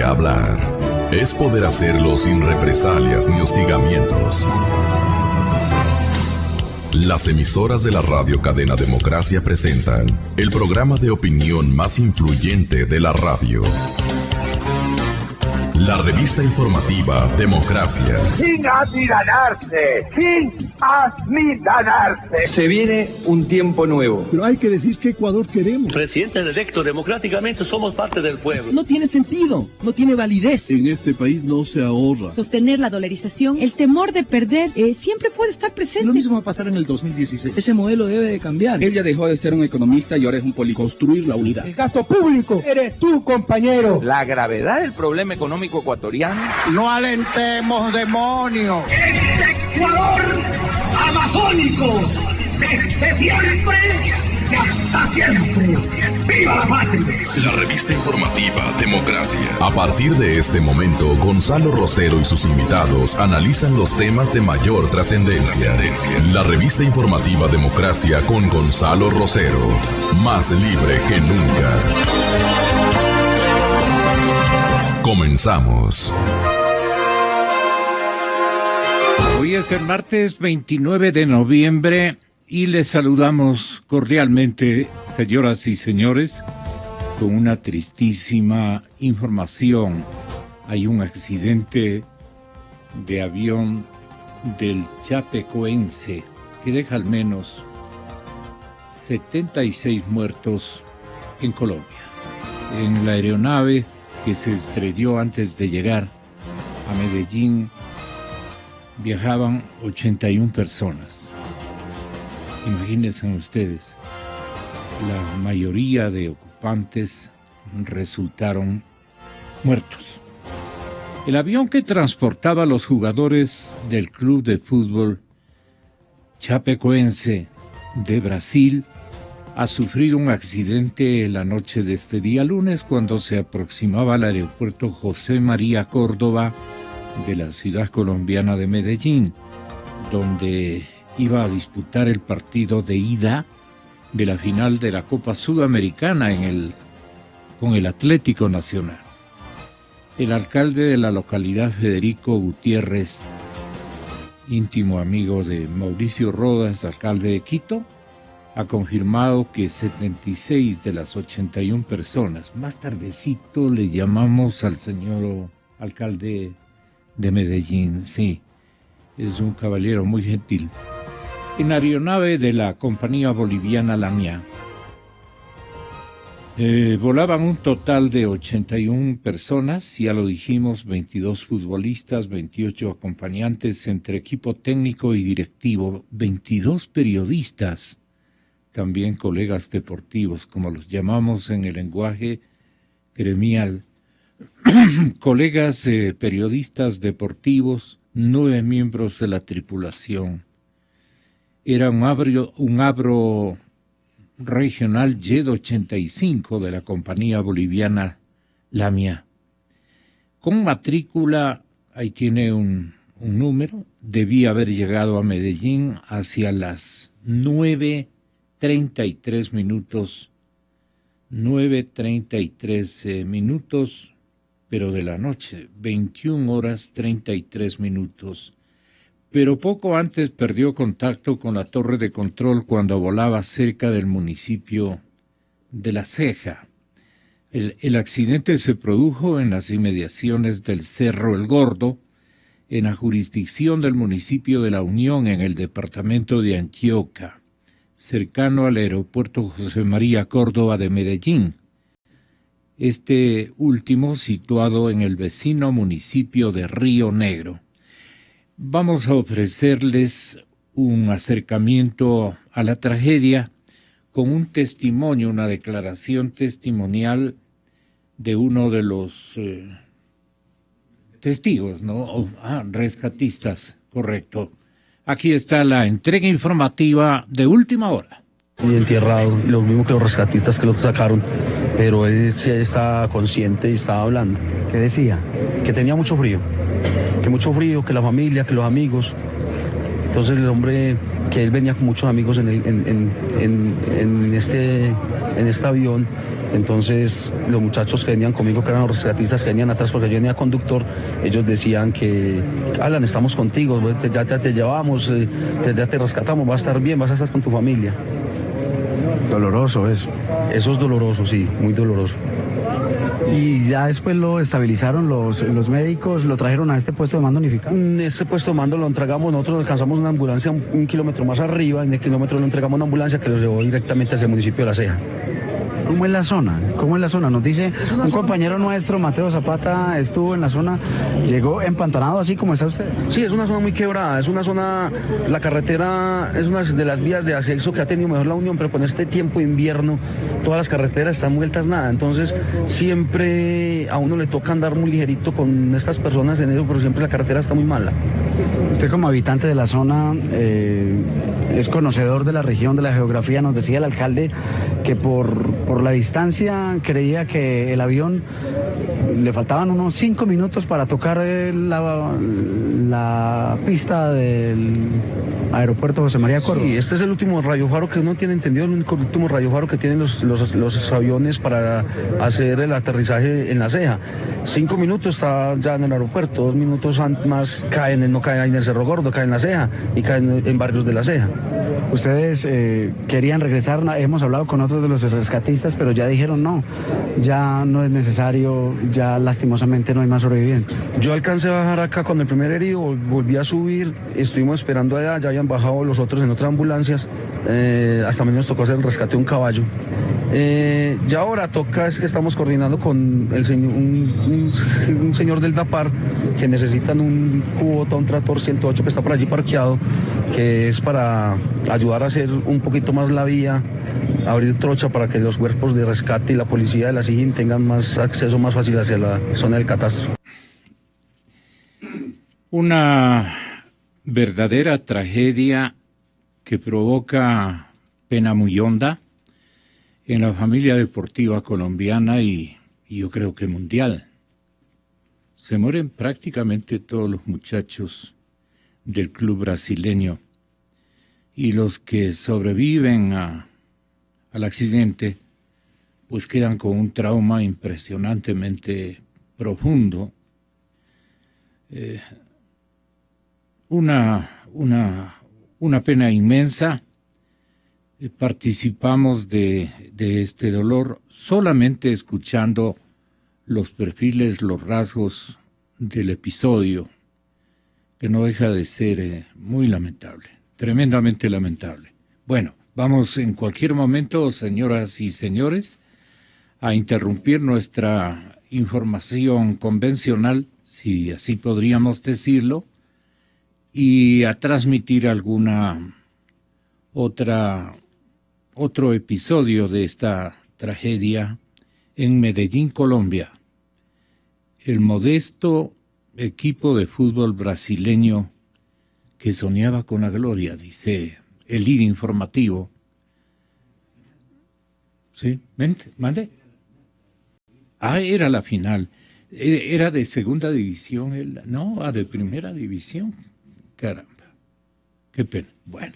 hablar es poder hacerlo sin represalias ni hostigamientos. Las emisoras de la radio cadena Democracia presentan el programa de opinión más influyente de la radio. La revista informativa Democracia. Sin amilanarse, sin amilanarse. Se viene un tiempo nuevo. Pero hay que decir qué Ecuador queremos. Presidente electo democráticamente, somos parte del pueblo. No tiene sentido, no tiene validez. En este país no se ahorra. Sostener la dolarización, el temor de perder, siempre puede estar presente. Lo mismo va a pasar en el 2016. Ese modelo debe de cambiar. Él ya dejó de ser un economista y ahora es un político. Construir la unidad. El gasto público eres tú, compañero. La gravedad del problema económico ecuatoriano. No alentemos demonios. Este Ecuador amazónico, desde siempre y hasta siempre. ¡Viva la patria! La revista informativa Democracia. A partir de este momento, Gonzalo Rosero y sus invitados analizan los temas de mayor trascendencia. La revista informativa Democracia con Gonzalo Rosero. Más libre que nunca. Comenzamos. Hoy es el martes 29 de noviembre y les saludamos cordialmente, señoras y señores, con una tristísima información. Hay un accidente de avión del Chapecoense que deja al menos 76 muertos en Colombia. En la aeronave que se estrelló antes de llegar a Medellín, viajaban 81 personas. Imagínense ustedes, la mayoría de ocupantes resultaron muertos. El avión que transportaba a los jugadores del club de fútbol Chapecoense de Brasil ha sufrido un accidente la noche de este día lunes cuando se aproximaba al aeropuerto José María Córdoba de la ciudad colombiana de Medellín, donde iba a disputar el partido de ida de la final de la Copa Sudamericana con el Atlético Nacional. El alcalde de la localidad, Federico Gutiérrez, íntimo amigo de Mauricio Rodas, alcalde de Quito, ha confirmado que 76 de las 81 personas, más tardecito le llamamos al señor alcalde de Medellín, sí, es un caballero muy gentil. En aeronave de la compañía boliviana Lamia, volaban un total de 81 personas, ya lo dijimos, 22 futbolistas, 28 acompañantes entre equipo técnico y directivo, 22 periodistas, también colegas deportivos, como los llamamos en el lenguaje gremial, colegas periodistas deportivos, 9 miembros de la tripulación. Era un Avro regional JET 85 de la compañía boliviana Lamia. Con matrícula, ahí tiene un número, debía haber llegado a Medellín hacia las 9:33 minutos, pero de la noche, 21 horas 33 minutos. Pero poco antes perdió contacto con la torre de control cuando volaba cerca del municipio de La Ceja. El accidente se produjo en las inmediaciones del Cerro El Gordo, en la jurisdicción del municipio de La Unión, en el departamento de Antioquia, cercano al aeropuerto José María Córdoba de Medellín. Este último situado en el vecino municipio de Río Negro. Vamos a ofrecerles un acercamiento a la tragedia con un testimonio, una declaración testimonial de uno de los testigos, ¿no? Rescatistas, correcto. Aquí está la entrega informativa de última hora. Y entierrado, lo mismo que los rescatistas que lo sacaron, pero él sí estaba consciente y estaba hablando. ¿Qué decía? Que tenía mucho frío, que la familia, que los amigos, Entonces el hombre, que él venía con muchos amigos en este avión, entonces los muchachos que venían conmigo, que eran los rescatistas que venían atrás, porque yo venía conductor, ellos decían que, Alan, estamos contigo, ya te llevamos, ya te rescatamos, vas a estar bien, vas a estar con tu familia. Doloroso eso. Eso es doloroso, sí, muy doloroso. Y ya después lo estabilizaron los médicos, lo trajeron a este puesto de mando unificado. Este puesto de mando lo entregamos, nosotros alcanzamos una ambulancia un kilómetro más arriba, en el kilómetro lo entregamos una ambulancia que lo llevó directamente hacia el municipio de La Ceja. ¿Cómo es la zona? Nos dice un compañero nuestro, Mateo Zapata, estuvo en la zona, llegó empantanado así como está usted. Sí, es una zona muy quebrada, es una zona, la carretera es una de las vías de acceso que ha tenido mejor la Unión, pero con este tiempo de invierno todas las carreteras están vueltas nada, entonces siempre a uno le toca andar muy ligerito con estas personas en eso, pero siempre la carretera está muy mala. Usted como habitante de la zona es conocedor de la región, de la geografía, nos decía el alcalde que por la distancia creía que el avión le faltaban unos 5 minutos para tocar la pista del aeropuerto José María Córdoba. Sí, este es el último radiofaro que uno tiene entendido, el único último radiofaro que tienen los aviones para hacer el aterrizaje en La Ceja. 5 minutos está ya en el aeropuerto, 2 minutos más no caen ahí en el Cerro Gordo, caen en La Ceja y caen en barrios de La Ceja. Ustedes querían regresar, hemos hablado con otros de los rescatistas, pero ya dijeron no, ya no es necesario, ya lastimosamente no hay más sobrevivientes. Yo alcancé a bajar acá con el primer herido, volví a subir, estuvimos esperando allá, ya habían bajado los otros en otras ambulancias, hasta menos nos tocó hacer el rescate de un caballo. Ya ahora toca, es que estamos coordinando con el señor, un señor del DAPAR que necesitan un Kubota, un Tractor 108 que está por allí parqueado, que es para ayudar a hacer un poquito más la vía, abrir trocha para que los cuerpos de rescate y la policía de la SIGIN tengan más acceso más fácil hacia la zona del catastro. Una verdadera tragedia que provoca pena muy honda en la familia deportiva colombiana y yo creo que mundial. Se mueren prácticamente todos los muchachos del club brasileño y los que sobreviven al accidente pues quedan con un trauma impresionantemente profundo. Una pena inmensa. Participamos de este dolor solamente escuchando los perfiles, los rasgos del episodio, que no deja de ser muy lamentable, tremendamente lamentable. Bueno, vamos en cualquier momento, señoras y señores, a interrumpir nuestra información convencional, si así podríamos decirlo, y a transmitir alguna otro episodio de esta tragedia en Medellín, Colombia. El modesto equipo de fútbol brasileño que soñaba con la gloria, dice el líder informativo. ¿Sí? ¿Mande? Era la final. Era de segunda división, de primera división. Caramba, qué pena. Bueno.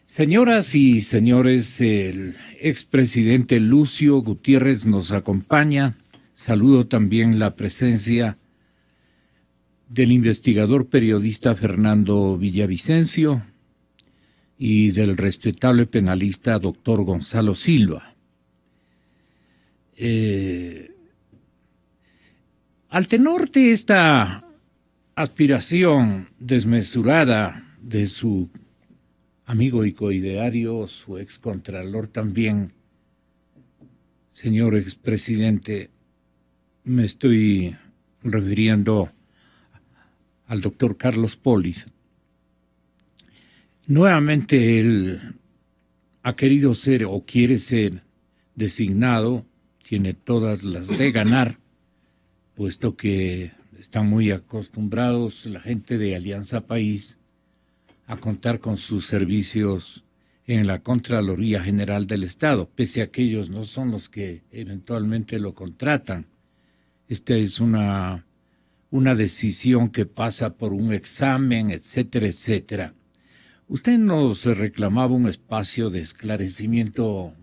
Señoras y señores, el expresidente Lucio Gutiérrez nos acompaña. Saludo también la presencia del investigador periodista Fernando Villavicencio y del respetable penalista doctor Gonzalo Silva. Al tenor de esta aspiración desmesurada de su amigo y coideario, su excontralor también, señor expresidente, me estoy refiriendo al doctor Carlos Polis. Nuevamente él ha querido ser o quiere ser designado, tiene todas las de ganar, puesto que están muy acostumbrados la gente de Alianza País a contar con sus servicios en la Contraloría General del Estado, pese a que ellos no son los que eventualmente lo contratan. Esta es una una decisión que pasa por un examen, etcétera, etcétera. Usted nos reclamaba un espacio de esclarecimiento,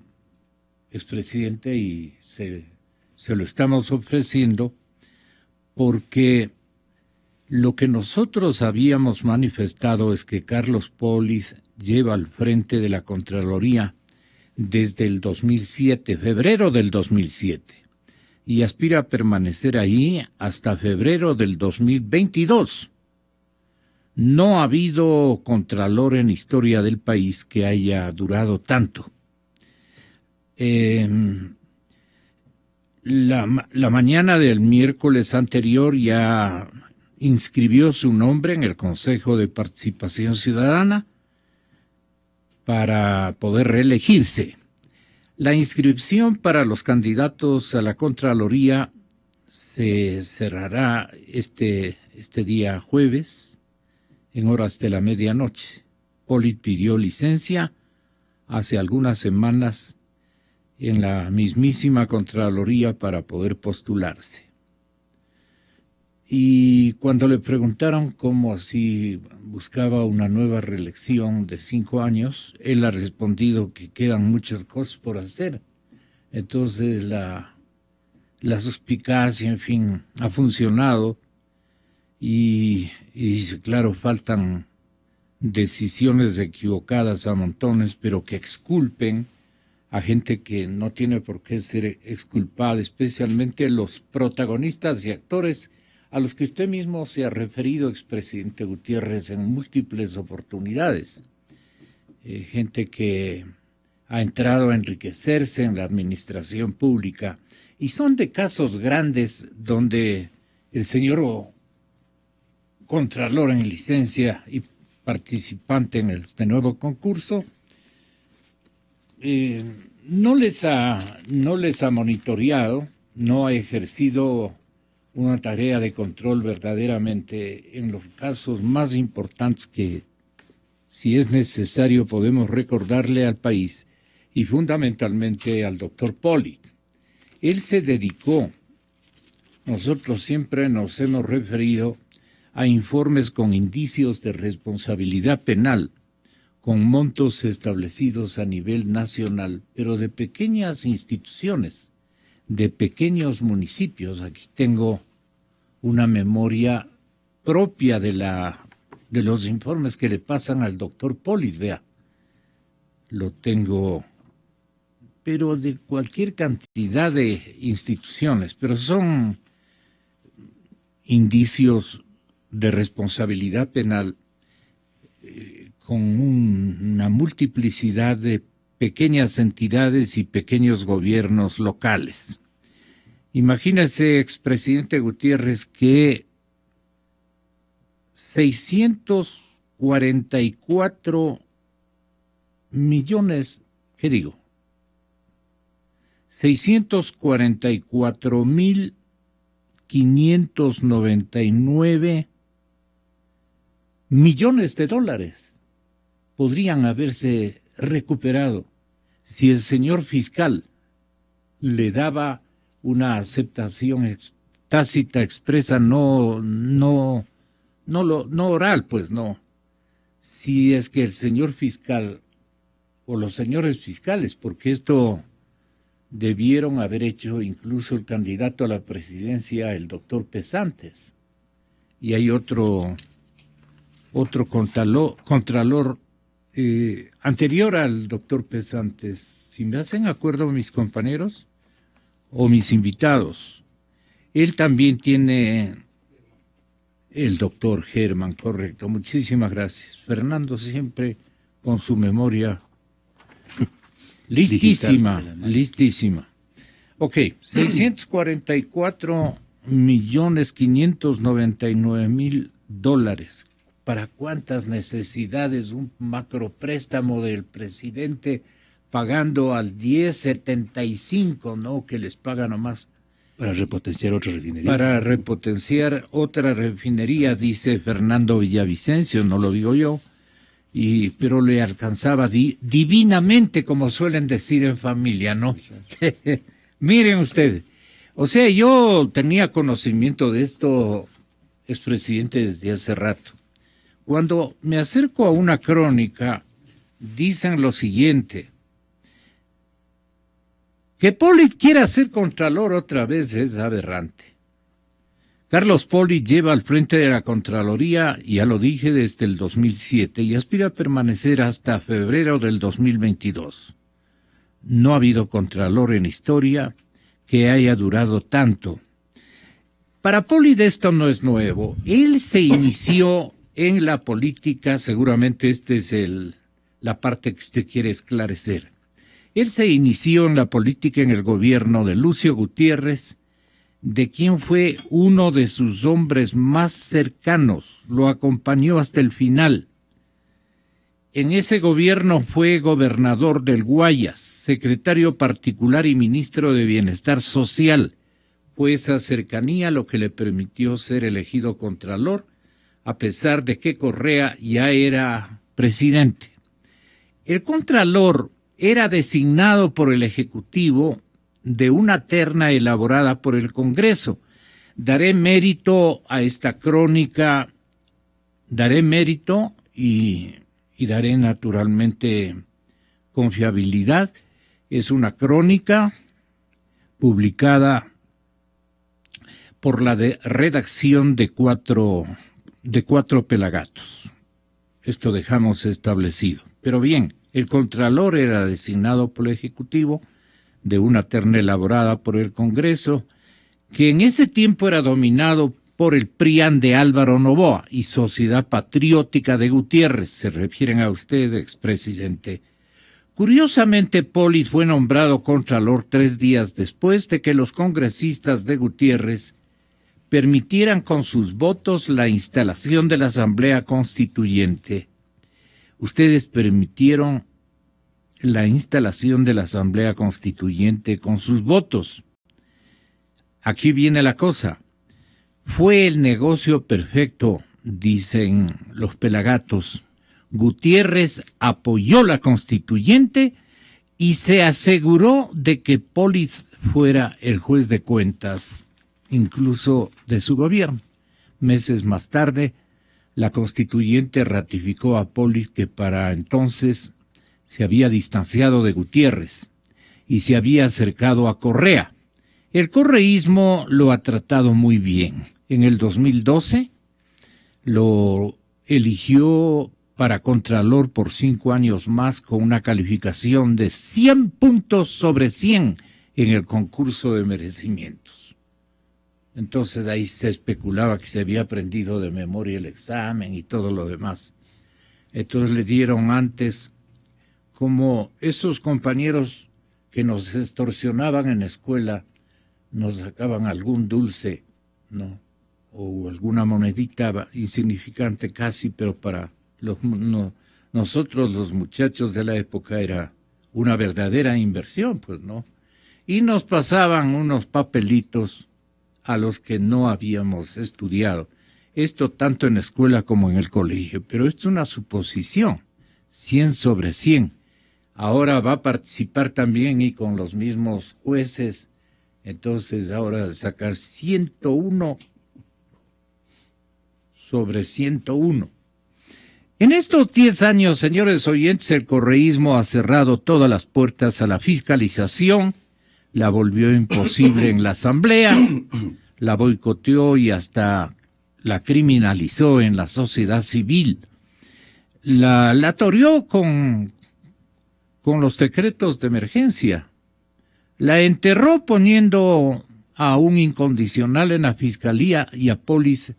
expresidente, y se lo estamos ofreciendo porque lo que nosotros habíamos manifestado es que Carlos Polis lleva al frente de la Contraloría desde el 2007, febrero del 2007, y aspira a permanecer ahí hasta febrero del 2022. No ha habido contralor en la historia del país que haya durado tanto. La mañana del miércoles anterior ya inscribió su nombre en el Consejo de Participación Ciudadana para poder reelegirse. La inscripción para los candidatos a la Contraloría se cerrará este día jueves en horas de la medianoche. Polit pidió licencia hace algunas semanas en la mismísima Contraloría para poder postularse. Y cuando le preguntaron cómo así buscaba una nueva reelección de 5 años, él ha respondido que quedan muchas cosas por hacer. Entonces la suspicacia, en fin, ha funcionado y dice, claro, faltan decisiones equivocadas a montones, pero que exculpen a gente que no tiene por qué ser exculpada, especialmente los protagonistas y actores a los que usted mismo se ha referido, expresidente Gutiérrez, en múltiples oportunidades. Gente que ha entrado a enriquecerse en la administración pública, y son de casos grandes donde el señor Contralor en licencia y participante en este nuevo concurso no les ha monitoreado, no ha ejercido una tarea de control verdaderamente en los casos más importantes que, si es necesario, podemos recordarle al país y fundamentalmente al doctor Polit. Él se dedicó, nosotros siempre nos hemos referido a informes con indicios de responsabilidad penal, con montos establecidos a nivel nacional, pero de pequeñas instituciones, de pequeños municipios. Aquí tengo una memoria propia de los informes que le pasan al doctor Polis, vea. Lo tengo, pero de cualquier cantidad de instituciones, pero son indicios de responsabilidad penal con una multiplicidad de pequeñas entidades y pequeños gobiernos locales. Imagínese, expresidente Gutiérrez, que 644 millones, ¿qué digo? 644.599 millones de dólares podrían haberse recuperado si el señor fiscal le daba una aceptación tácita, expresa, no oral, pues no. Si es que el señor fiscal o los señores fiscales, porque esto debieron haber hecho incluso el candidato a la presidencia, el doctor Pesantes, y hay otro contralor anterior al doctor Pesantes. Si me hacen acuerdo mis compañeros o mis invitados, él también tiene el doctor Germán, correcto. Muchísimas gracias. Fernando siempre con su memoria listísima, listísima. Ok, 644.599.000 dólares. ¿Para cuántas necesidades? Un macropréstamo del presidente pagando al 10.75, ¿no? Que les paga nomás. Para repotenciar otra refinería. Para repotenciar otra refinería, dice Fernando Villavicencio, no lo digo yo, pero le alcanzaba divinamente, como suelen decir en familia, ¿no? Miren ustedes, o sea, yo tenía conocimiento de esto expresidente desde hace rato. Cuando me acerco a una crónica, dicen lo siguiente: que Pollitt quiera ser contralor otra vez es aberrante. Carlos Pollitt lleva al frente de la Contraloría, ya lo dije, desde el 2007 y aspira a permanecer hasta febrero del 2022. No ha habido contralor en historia que haya durado tanto. Para Pollitt esto no es nuevo. Él se inició en la política, seguramente esta es la parte que usted quiere esclarecer. Él se inició en la política en el gobierno de Lucio Gutiérrez, de quien fue uno de sus hombres más cercanos, lo acompañó hasta el final. En ese gobierno fue gobernador del Guayas, secretario particular y ministro de Bienestar Social. Fue esa cercanía lo que le permitió ser elegido contralor, a pesar de que Correa ya era presidente. El contralor era designado por el Ejecutivo de una terna elaborada por el Congreso. Daré mérito a esta crónica, daré mérito y daré naturalmente confiabilidad. Es una crónica publicada por la redacción de cuatro pelagatos. Esto dejamos establecido. Pero bien, el contralor era designado por el Ejecutivo de una terna elaborada por el Congreso, que en ese tiempo era dominado por el PRIAN de Álvaro Noboa y Sociedad Patriótica de Gutiérrez. Se refieren a usted, expresidente. Curiosamente, Pollitt fue nombrado contralor 3 días después de que los congresistas de Gutiérrez permitieran con sus votos la instalación de la Asamblea Constituyente. Ustedes permitieron la instalación de la Asamblea Constituyente con sus votos. Aquí viene la cosa. Fue el negocio perfecto, dicen los pelagatos. Gutiérrez apoyó la Constituyente y se aseguró de que Pollitt fuera el juez de cuentas, incluso de su gobierno. Meses más tarde, la Constituyente ratificó a Pollitt, que para entonces se había distanciado de Gutiérrez y se había acercado a Correa. El correísmo lo ha tratado muy bien. En el 2012 lo eligió para contralor por 5 años más con una calificación de 100 puntos sobre 100 en el concurso de merecimientos. Entonces ahí se especulaba que se había aprendido de memoria el examen y todo lo demás. Entonces le dieron antes, como esos compañeros que nos extorsionaban en la escuela, nos sacaban algún dulce, ¿no? O alguna monedita insignificante casi, pero para nosotros los muchachos de la época era una verdadera inversión, pues, ¿no? Y nos pasaban unos papelitos a los que no habíamos estudiado. Esto tanto en la escuela como en el colegio, pero esto es una suposición, 100 sobre 100. Ahora va a participar también y con los mismos jueces, entonces ahora sacar 101 sobre 101. En estos 10 años, señores oyentes, el correísmo ha cerrado todas las puertas a la fiscalización, la volvió imposible en la Asamblea, la boicoteó y hasta la criminalizó en la sociedad civil. La toreó con los decretos de emergencia. La enterró poniendo a un incondicional en la fiscalía y a Pollitt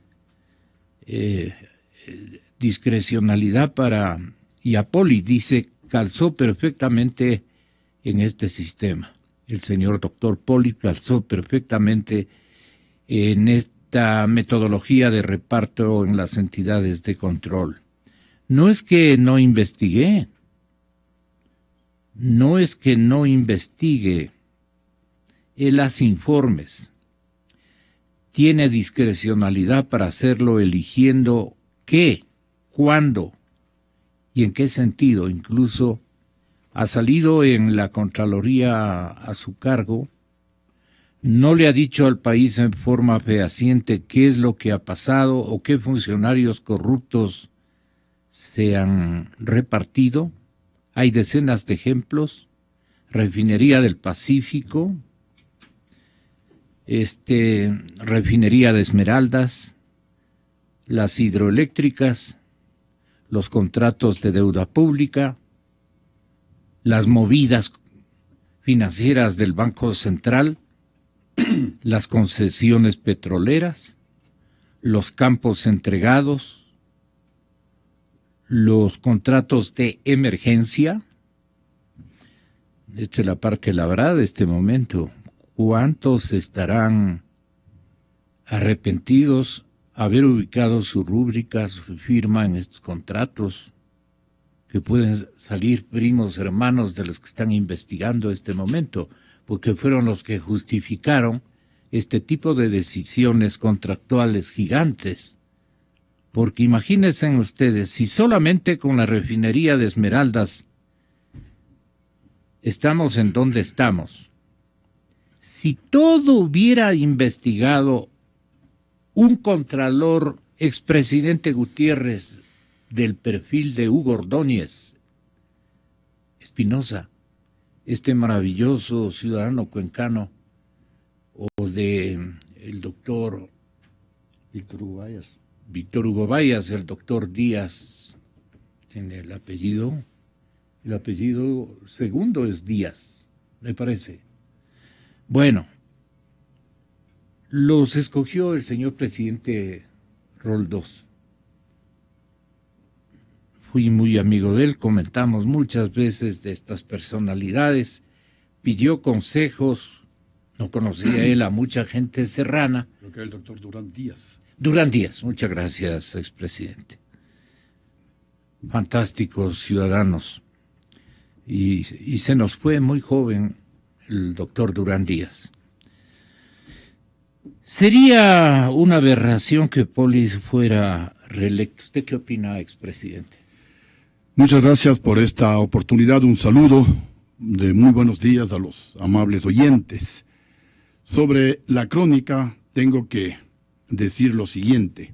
discrecionalidad y a Pollitt, dice, calzó perfectamente en este sistema. El señor doctor Pollitt calzó perfectamente en esta metodología de reparto en las entidades de control. No es que no investigue, él hace informes, tiene discrecionalidad para hacerlo eligiendo qué, cuándo y en qué sentido. Incluso ha salido en la Contraloría a su cargo no le ha dicho al país en forma fehaciente qué es lo que ha pasado o qué funcionarios corruptos se han repartido. Hay decenas de ejemplos. Refinería del Pacífico, refinería de Esmeraldas, las hidroeléctricas, los contratos de deuda pública, las movidas financieras del Banco Central, las concesiones petroleras, los campos entregados, los contratos de emergencia. Esta es la parte labrada de este momento. ¿Cuántos estarán arrepentidos haber ubicado su rúbrica, su firma en estos contratos, que pueden salir primos hermanos de los que están investigando este momento, porque fueron los que justificaron este tipo de decisiones contractuales gigantes? Porque imagínense ustedes, si solamente con la refinería de Esmeraldas estamos en donde estamos, si todo hubiera investigado un contralor expresidente Gutiérrez del perfil de Hugo Ordóñez Espinosa, este maravilloso ciudadano cuencano, o de el doctor Víctor Hugo Bayas, el doctor Díaz, tiene el apellido segundo es Díaz, me parece. Bueno, los escogió el señor presidente Roldós. Fui muy amigo de él, comentamos muchas veces de estas personalidades, pidió consejos, no conocía él a mucha gente serrana. Creo que era el doctor Durán Díaz. Durán Díaz, muchas gracias, expresidente. Fantásticos ciudadanos. Y se nos fue muy joven el doctor Durán Díaz. Sería una aberración que Poli fuera reelecto. ¿Usted qué opina, expresidente? Muchas gracias por esta oportunidad. Un saludo de muy buenos días a los amables oyentes. Sobre la crónica tengo que decir lo siguiente.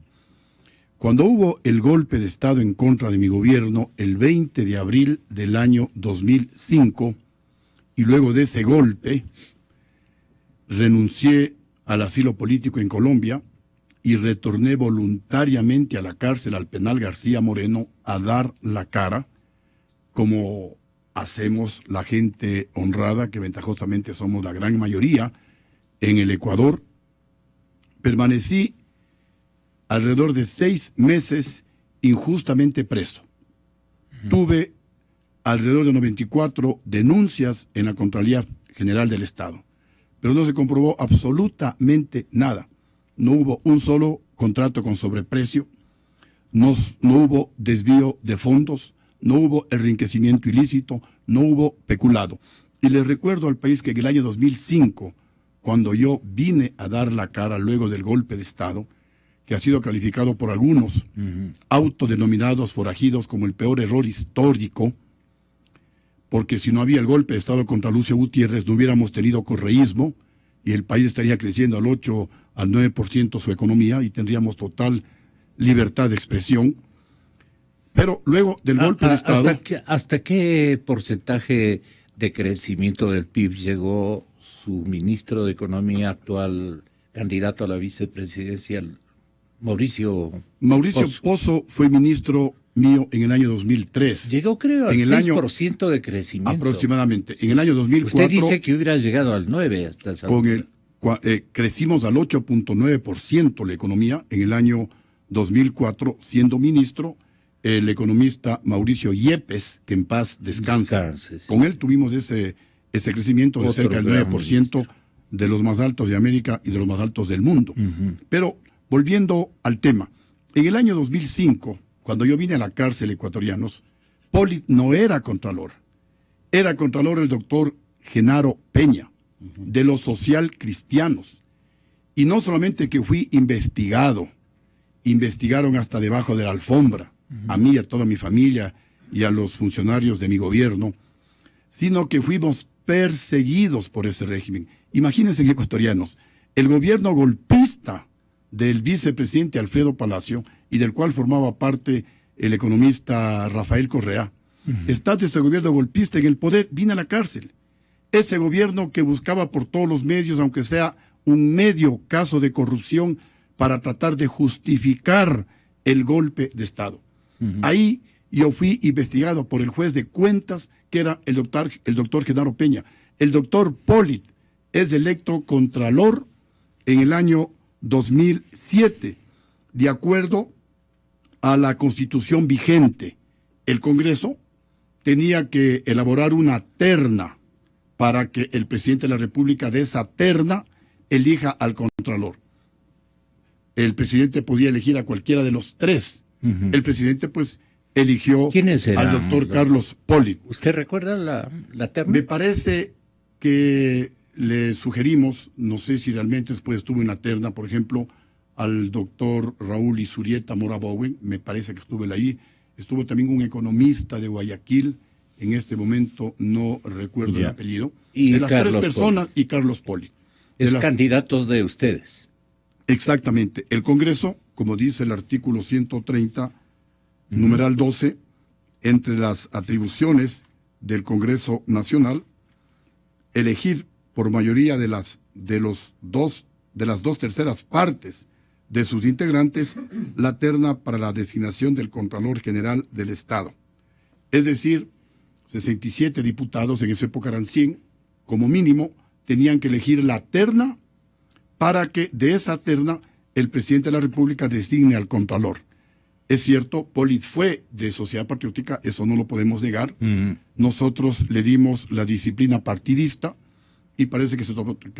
Cuando hubo el golpe de Estado en contra de mi gobierno el 20 de abril del año 2005, y luego de ese golpe renuncié al asilo político en Colombia y retorné voluntariamente a la cárcel, al penal García Moreno, a dar la cara, como hacemos la gente honrada, que ventajosamente somos la gran mayoría en el Ecuador. Permanecí alrededor de 6 meses injustamente preso. Tuve alrededor de 94 denuncias en la Contraloría General del Estado, pero no se comprobó absolutamente nada. No hubo un solo contrato con sobreprecio, no hubo desvío de fondos, no hubo enriquecimiento ilícito, no hubo peculado. Y les recuerdo al país que en el año 2005, cuando yo vine a dar la cara luego del golpe de Estado, que ha sido calificado por algunos autodenominados forajidos como el peor error histórico, porque si no había el golpe de Estado contra Lucio Gutiérrez, no hubiéramos tenido correísmo y el país estaría creciendo al 8 al 9% su economía y tendríamos total libertad de expresión. Pero luego del golpe de Estado... ¿Hasta qué porcentaje de crecimiento del PIB llegó su ministro de Economía actual, candidato a la vicepresidencia, Mauricio Pozo fue ministro mío en el año 2003. Llegó, creo, al 6% de crecimiento. Aproximadamente. En el año 2004... Usted dice que hubiera llegado al 9%. Hasta esa crecimos al 8.9% la economía en el año 2004, siendo ministro el economista Mauricio Yepes, que en paz descanse. Sí. Con él tuvimos ese crecimiento de cerca del 9%, de los más altos de América y de los más altos del mundo. Pero, volviendo al tema, en el año 2005, cuando yo vine a la cárcel ecuatorianos, Poli no era contralor. Era contralor el doctor Genaro Peña, de los social cristianos. Y no solamente que fui investigado, investigaron hasta debajo de la alfombra, a mí, a toda mi familia y a los funcionarios de mi gobierno, sino que fuimos perseguidos por ese régimen. Imagínense, ecuatorianos, el gobierno golpista del vicepresidente Alfredo Palacio y del cual formaba parte el economista Rafael Correa, estando ese gobierno golpista en el poder, vino a la cárcel. Ese gobierno que buscaba por todos los medios, aunque sea un medio caso de corrupción, para tratar de justificar el golpe de Estado. Ahí yo fui investigado por el juez de cuentas, que era el doctor Genaro Peña. El doctor Polit es electo contralor en el año 2007, de acuerdo a la Constitución vigente. El Congreso tenía que elaborar una terna para que el presidente de la República de esa terna elija al contralor. El presidente podía elegir a cualquiera de los tres. El presidente, pues, eligió al doctor Carlos Polit. ¿Usted recuerda la terna? Me parece que le sugerimos, no sé si realmente después estuvo en la terna, por ejemplo, al doctor Raúl Isurieta Mora Bowen, me parece que estuvo él ahí. Estuvo también un economista de Guayaquil, en este momento no recuerdo el apellido. Y de las Carlos tres personas, Polit. y Carlos Polit. Es candidatos de ustedes. Exactamente. El Congreso, como dice el artículo 130, numeral 12, entre las atribuciones del Congreso Nacional, elegir por mayoría de las dos terceras partes de sus integrantes la terna para la designación del Contralor General del Estado. Es decir, 67 diputados, en esa época eran 100, como mínimo, tenían que elegir la terna para que de esa terna el presidente de la República designe al Contralor. Es cierto, Polit fue de Sociedad Patriótica, eso no lo podemos negar. Nosotros le dimos la disciplina partidista y parece que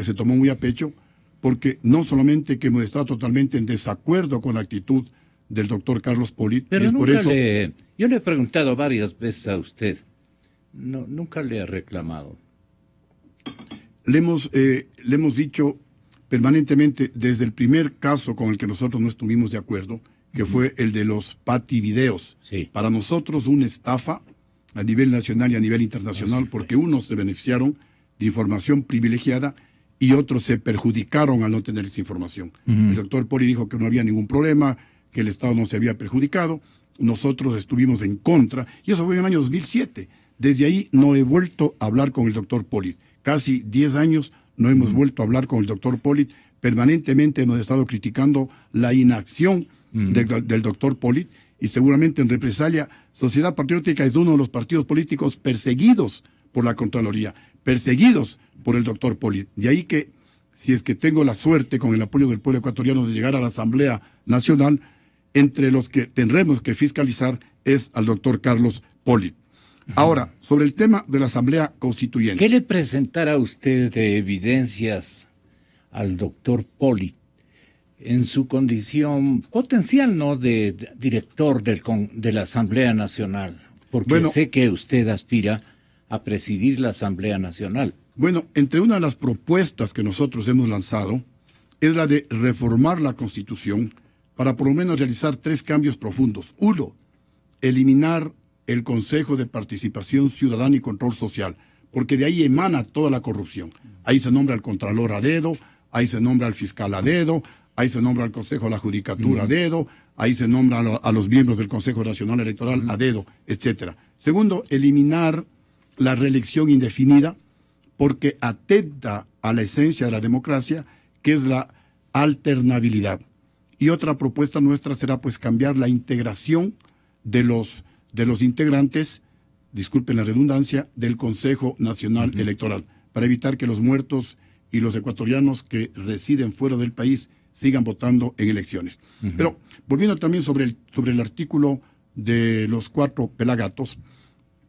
se tomó muy a pecho, porque no solamente que hemos estado totalmente en desacuerdo con la actitud del doctor Carlos Polit, pero y es por eso... yo le he preguntado varias veces a usted, nunca le he reclamado. Le hemos dicho permanentemente, desde el primer caso con el que nosotros no estuvimos de acuerdo, que fue el de los pativideos. Sí. Para nosotros una estafa a nivel nacional y a nivel internacional, porque unos se beneficiaron de información privilegiada y otros se perjudicaron al no tener esa información. El doctor Poli dijo que no había ningún problema, que el Estado no se había perjudicado. Nosotros estuvimos en contra, y eso fue en el año 2007. Desde ahí no he vuelto a hablar con el doctor Poli. Casi 10 años no hemos vuelto a hablar con el doctor Polit. Permanentemente hemos estado criticando la inacción del doctor Polit, y seguramente en represalia, Sociedad Patriótica es uno de los partidos políticos perseguidos por la Contraloría, perseguidos por el doctor Polit. De ahí que, si es que tengo la suerte, con el apoyo del pueblo ecuatoriano, de llegar a la Asamblea Nacional, entre los que tendremos que fiscalizar es al doctor Carlos Polit. Ahora, sobre el tema de la Asamblea Constituyente. ¿Qué le presentará usted de evidencias al doctor Polit en su condición potencial, no de director de la Asamblea Nacional? Porque sé que usted aspira a presidir la Asamblea Nacional. Bueno, entre una de las propuestas que nosotros hemos lanzado es la de reformar la Constitución para por lo menos realizar 3 cambios profundos. 1, eliminar el Consejo de Participación Ciudadana y Control Social, porque de ahí emana toda la corrupción. Ahí se nombra al Contralor a dedo, ahí se nombra al Fiscal a dedo, ahí se nombra al Consejo de la Judicatura a dedo, ahí se nombra a los miembros del Consejo Nacional Electoral a dedo, etcétera. 2, eliminar la reelección indefinida, porque atenta a la esencia de la democracia, que es la alternabilidad. Y otra propuesta nuestra será pues cambiar la integración de los integrantes, disculpen la redundancia, del Consejo Nacional Electoral, para evitar que los muertos y los ecuatorianos que residen fuera del país sigan votando en elecciones. Pero volviendo también sobre el artículo de los 4 pelagatos,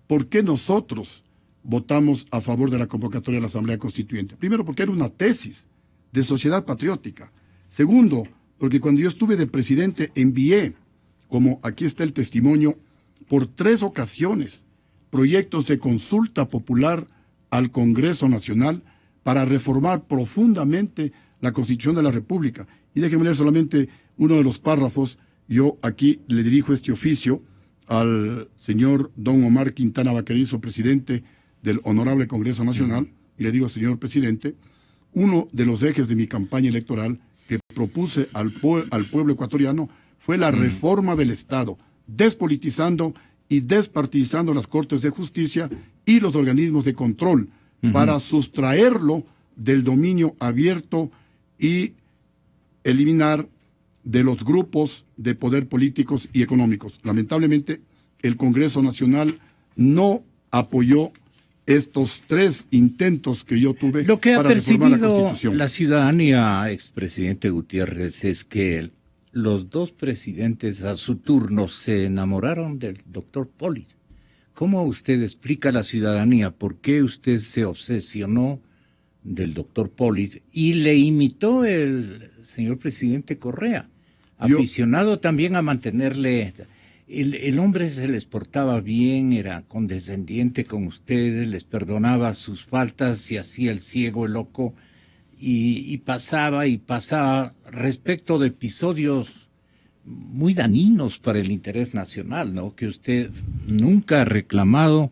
¿por qué nosotros votamos a favor de la convocatoria de la Asamblea Constituyente? Primero, porque era una tesis de Sociedad Patriótica. Segundo, porque cuando yo estuve de presidente envié, como aquí está el testimonio, por 3 ocasiones, proyectos de consulta popular al Congreso Nacional para reformar profundamente la Constitución de la República. Y déjenme leer solamente uno de los párrafos. Yo aquí le dirijo este oficio al señor don Omar Quintana Vaquerizo, presidente del Honorable Congreso Nacional, y le digo, señor presidente, uno de los ejes de mi campaña electoral que propuse al pueblo ecuatoriano fue la reforma del Estado, despolitizando y despartidizando las Cortes de Justicia y los organismos de control, para sustraerlo del dominio abierto y eliminar de los grupos de poder políticos y económicos. Lamentablemente, el Congreso Nacional no apoyó estos 3 intentos que yo tuve Lo que ha para reformar la percibido Constitución. la ciudadanía, expresidente Gutiérrez, es que los 2 presidentes a su turno se enamoraron del doctor Pollitt. ¿Cómo usted explica a la ciudadanía por qué usted se obsesionó del doctor Pollitt y le imitó el señor presidente Correa, aficionado también a mantenerle? El hombre se les portaba bien, era condescendiente con ustedes, les perdonaba sus faltas y hacía el ciego, el loco, y pasaba respecto de episodios muy dañinos para el interés nacional, ¿no? Que usted nunca ha reclamado,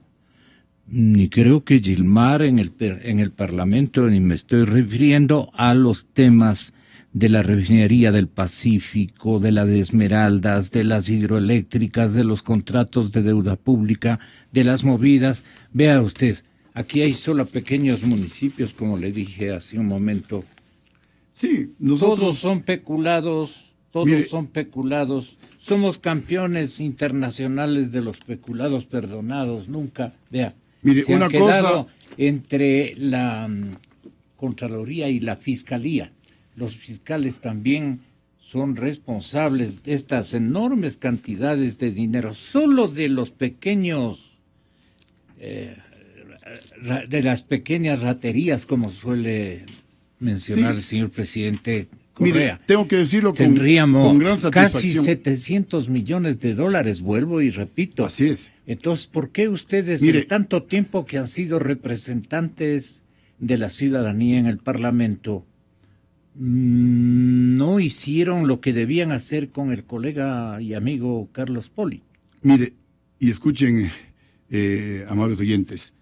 ni creo que Gilmar en el Parlamento, ni me estoy refiriendo a los temas de la refinería del Pacífico, de la de Esmeraldas, de las hidroeléctricas, de los contratos de deuda pública, de las movidas. Vea usted, aquí hay solo pequeños municipios, como le dije hace un momento. Sí, nosotros... Todos son peculados, son peculados. Somos campeones internacionales de los peculados perdonados, nunca. Vea, mire, se una han quedado cosa... entre la Contraloría y la Fiscalía. Los fiscales también son responsables de estas enormes cantidades de dinero, solo de los pequeños, de las pequeñas raterías, como suele mencionar el señor presidente Correa. Mire, tengo que decirlo con gran satisfacción. Casi 700 millones de dólares, vuelvo y repito. Así es. Entonces, ¿por qué ustedes, en tanto tiempo que han sido representantes de la ciudadanía en el Parlamento, no hicieron lo que debían hacer con el colega y amigo Carlos Pollitt? Mire, y escuchen, amables oyentes,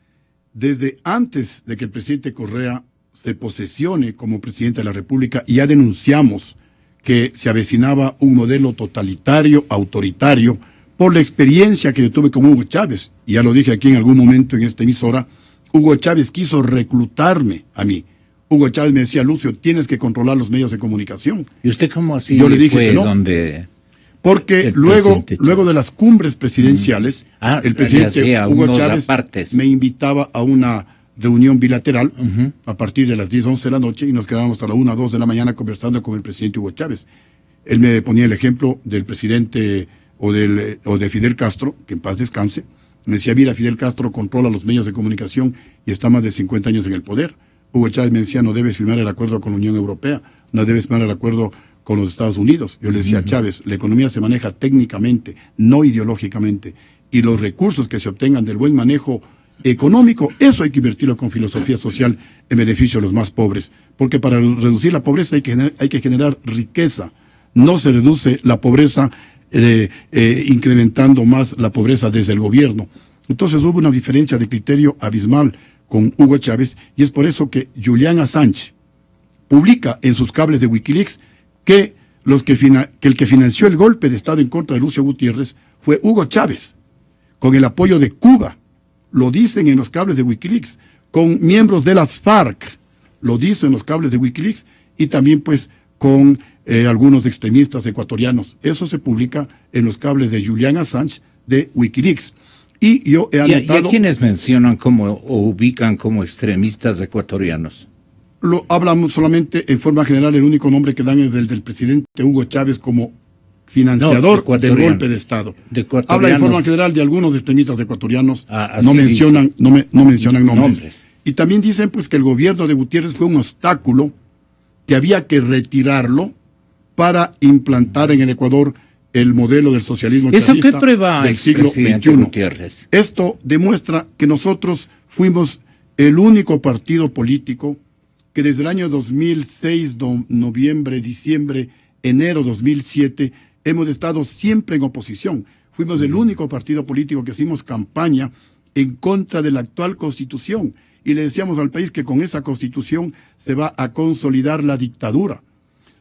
desde antes de que el presidente Correa se posesione como presidente de la República, ya denunciamos que se avecinaba un modelo totalitario, autoritario, por la experiencia que yo tuve con Hugo Chávez. Y ya lo dije aquí en algún momento en esta emisora, Hugo Chávez quiso reclutarme a mí. Hugo Chávez me decía, Lucio, tienes que controlar los medios de comunicación. ¿Y usted cómo así? Yo le dije fue que no. Porque luego de las cumbres presidenciales, el presidente Hugo Chávez me invitaba a una reunión bilateral a partir de las 10, 11 de la noche y nos quedábamos hasta la 1, 2 de la mañana conversando con el presidente Hugo Chávez. Él me ponía el ejemplo del presidente o de Fidel Castro, que en paz descanse. Me decía, mira, Fidel Castro controla los medios de comunicación y está más de 50 años en el poder. Hugo Chávez me decía, no debes firmar el acuerdo con la Unión Europea, no debes firmar el acuerdo con los Estados Unidos. Yo le decía a Chávez, la economía se maneja técnicamente, no ideológicamente, y los recursos que se obtengan del buen manejo económico, eso hay que invertirlo con filosofía social en beneficio de los más pobres, porque para reducir la pobreza hay que generar riqueza. No se reduce la pobreza incrementando más la pobreza desde el gobierno. Entonces hubo una diferencia de criterio abismal con Hugo Chávez, y es por eso que Julian Assange publica en sus cables de Wikileaks que el que financió el golpe de Estado en contra de Lucio Gutiérrez fue Hugo Chávez, con el apoyo de Cuba. Lo dicen en los cables de Wikileaks, con miembros de las FARC, lo dicen en los cables de Wikileaks, y también pues con algunos extremistas ecuatorianos. Eso se publica en los cables de Julian Assange de Wikileaks. Y yo he anotado... ¿Y a quiénes mencionan como o ubican como extremistas ecuatorianos? Lo hablan solamente en forma general, el único nombre que dan es el del presidente Hugo Chávez como financiador del golpe de Estado. Habla en forma general de algunos extremistas ecuatorianos, no mencionan nombres. Y también dicen pues que el gobierno de Gutiérrez fue un obstáculo que había que retirarlo para implantar en el Ecuador el modelo del socialismo chavista del siglo XXI. Gutiérrez? Esto demuestra que nosotros fuimos el único partido político que desde el año 2006, noviembre, diciembre, enero 2007, hemos estado siempre en oposición. Fuimos el único partido político que hicimos campaña en contra de la actual Constitución. Y le decíamos al país que con esa Constitución se va a consolidar la dictadura.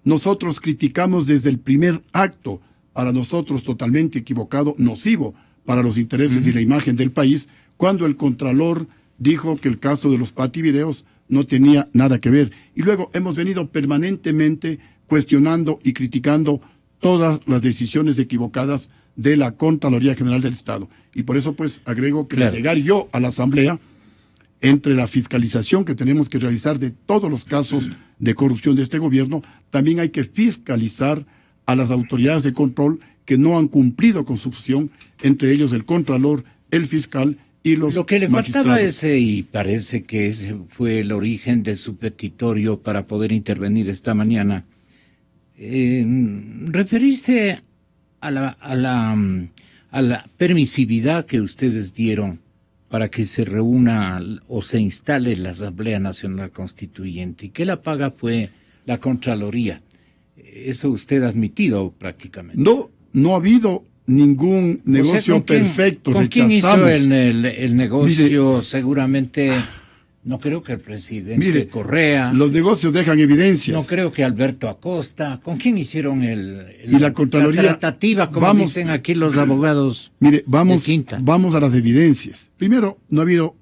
Nosotros criticamos desde el primer acto, para nosotros totalmente equivocado, nocivo para los intereses y la imagen del país, cuando el Contralor dijo que el caso de los pativideos no tenía nada que ver. Y luego hemos venido permanentemente cuestionando y criticando todas las decisiones equivocadas de la Contraloría General del Estado. Y por eso pues agrego que al llegar yo a la Asamblea, entre la fiscalización que tenemos que realizar de todos los casos de corrupción de este gobierno, también hay que fiscalizar a las autoridades de control que no han cumplido con su función, entre ellos el Contralor, el fiscal y los magistrados. Lo que le faltaba y parece que ese fue el origen de su petitorio para poder intervenir esta mañana, referirse a la permisividad que ustedes dieron para que se reúna o se instale la Asamblea Nacional Constituyente, y que la paga fue la Contraloría. Eso usted ha admitido prácticamente. No ha habido ningún negocio perfecto. ¿Con quién hizo el negocio? Seguramente, no creo que el presidente Correa. Los negocios dejan evidencias. No creo que Alberto Acosta. ¿Con quién hicieron la Contraloría? La tratativa, como dicen aquí los abogados. Vamos a las evidencias. Primero, no ha habido,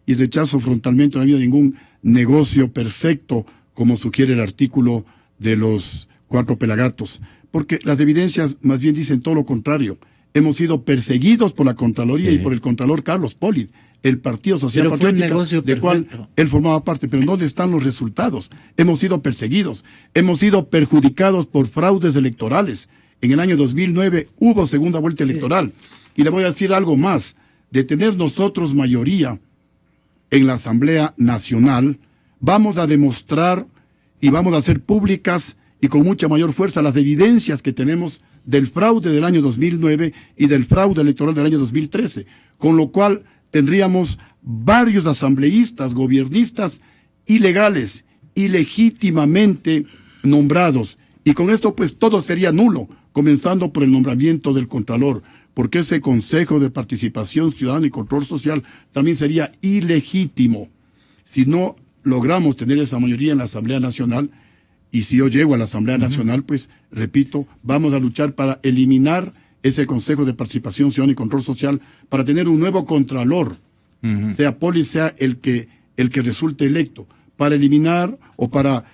y rechazo frontalmente, no ha habido ningún negocio perfecto, como sugiere el artículo de los 4 pelagatos, porque las evidencias más bien dicen todo lo contrario. Hemos sido perseguidos por la Contraloría y por el Contralor Carlos Polid, el Partido Social Patriótico, del cual él formaba parte. Pero ¿dónde están los resultados? Hemos sido perseguidos, hemos sido perjudicados por fraudes electorales. En el año 2009 hubo segunda vuelta electoral. Y le voy a decir algo más. De tener nosotros mayoría en la Asamblea Nacional, vamos a demostrar y vamos a hacer públicas y con mucha mayor fuerza las evidencias que tenemos del fraude del año 2009 y del fraude electoral del año 2013, con lo cual tendríamos varios asambleístas, gobiernistas ilegales, ilegítimamente nombrados, y con esto pues todo sería nulo, comenzando por el nombramiento del Contralor, porque ese Consejo de Participación Ciudadana y Control Social también sería ilegítimo. Si no logramos tener esa mayoría en la Asamblea Nacional, y si yo llego a la Asamblea Nacional, pues, repito, vamos a luchar para eliminar ese Consejo de Participación Ciudadana y Control Social, para tener un nuevo Contralor, sea Poli, sea el que resulte electo, para eliminar o para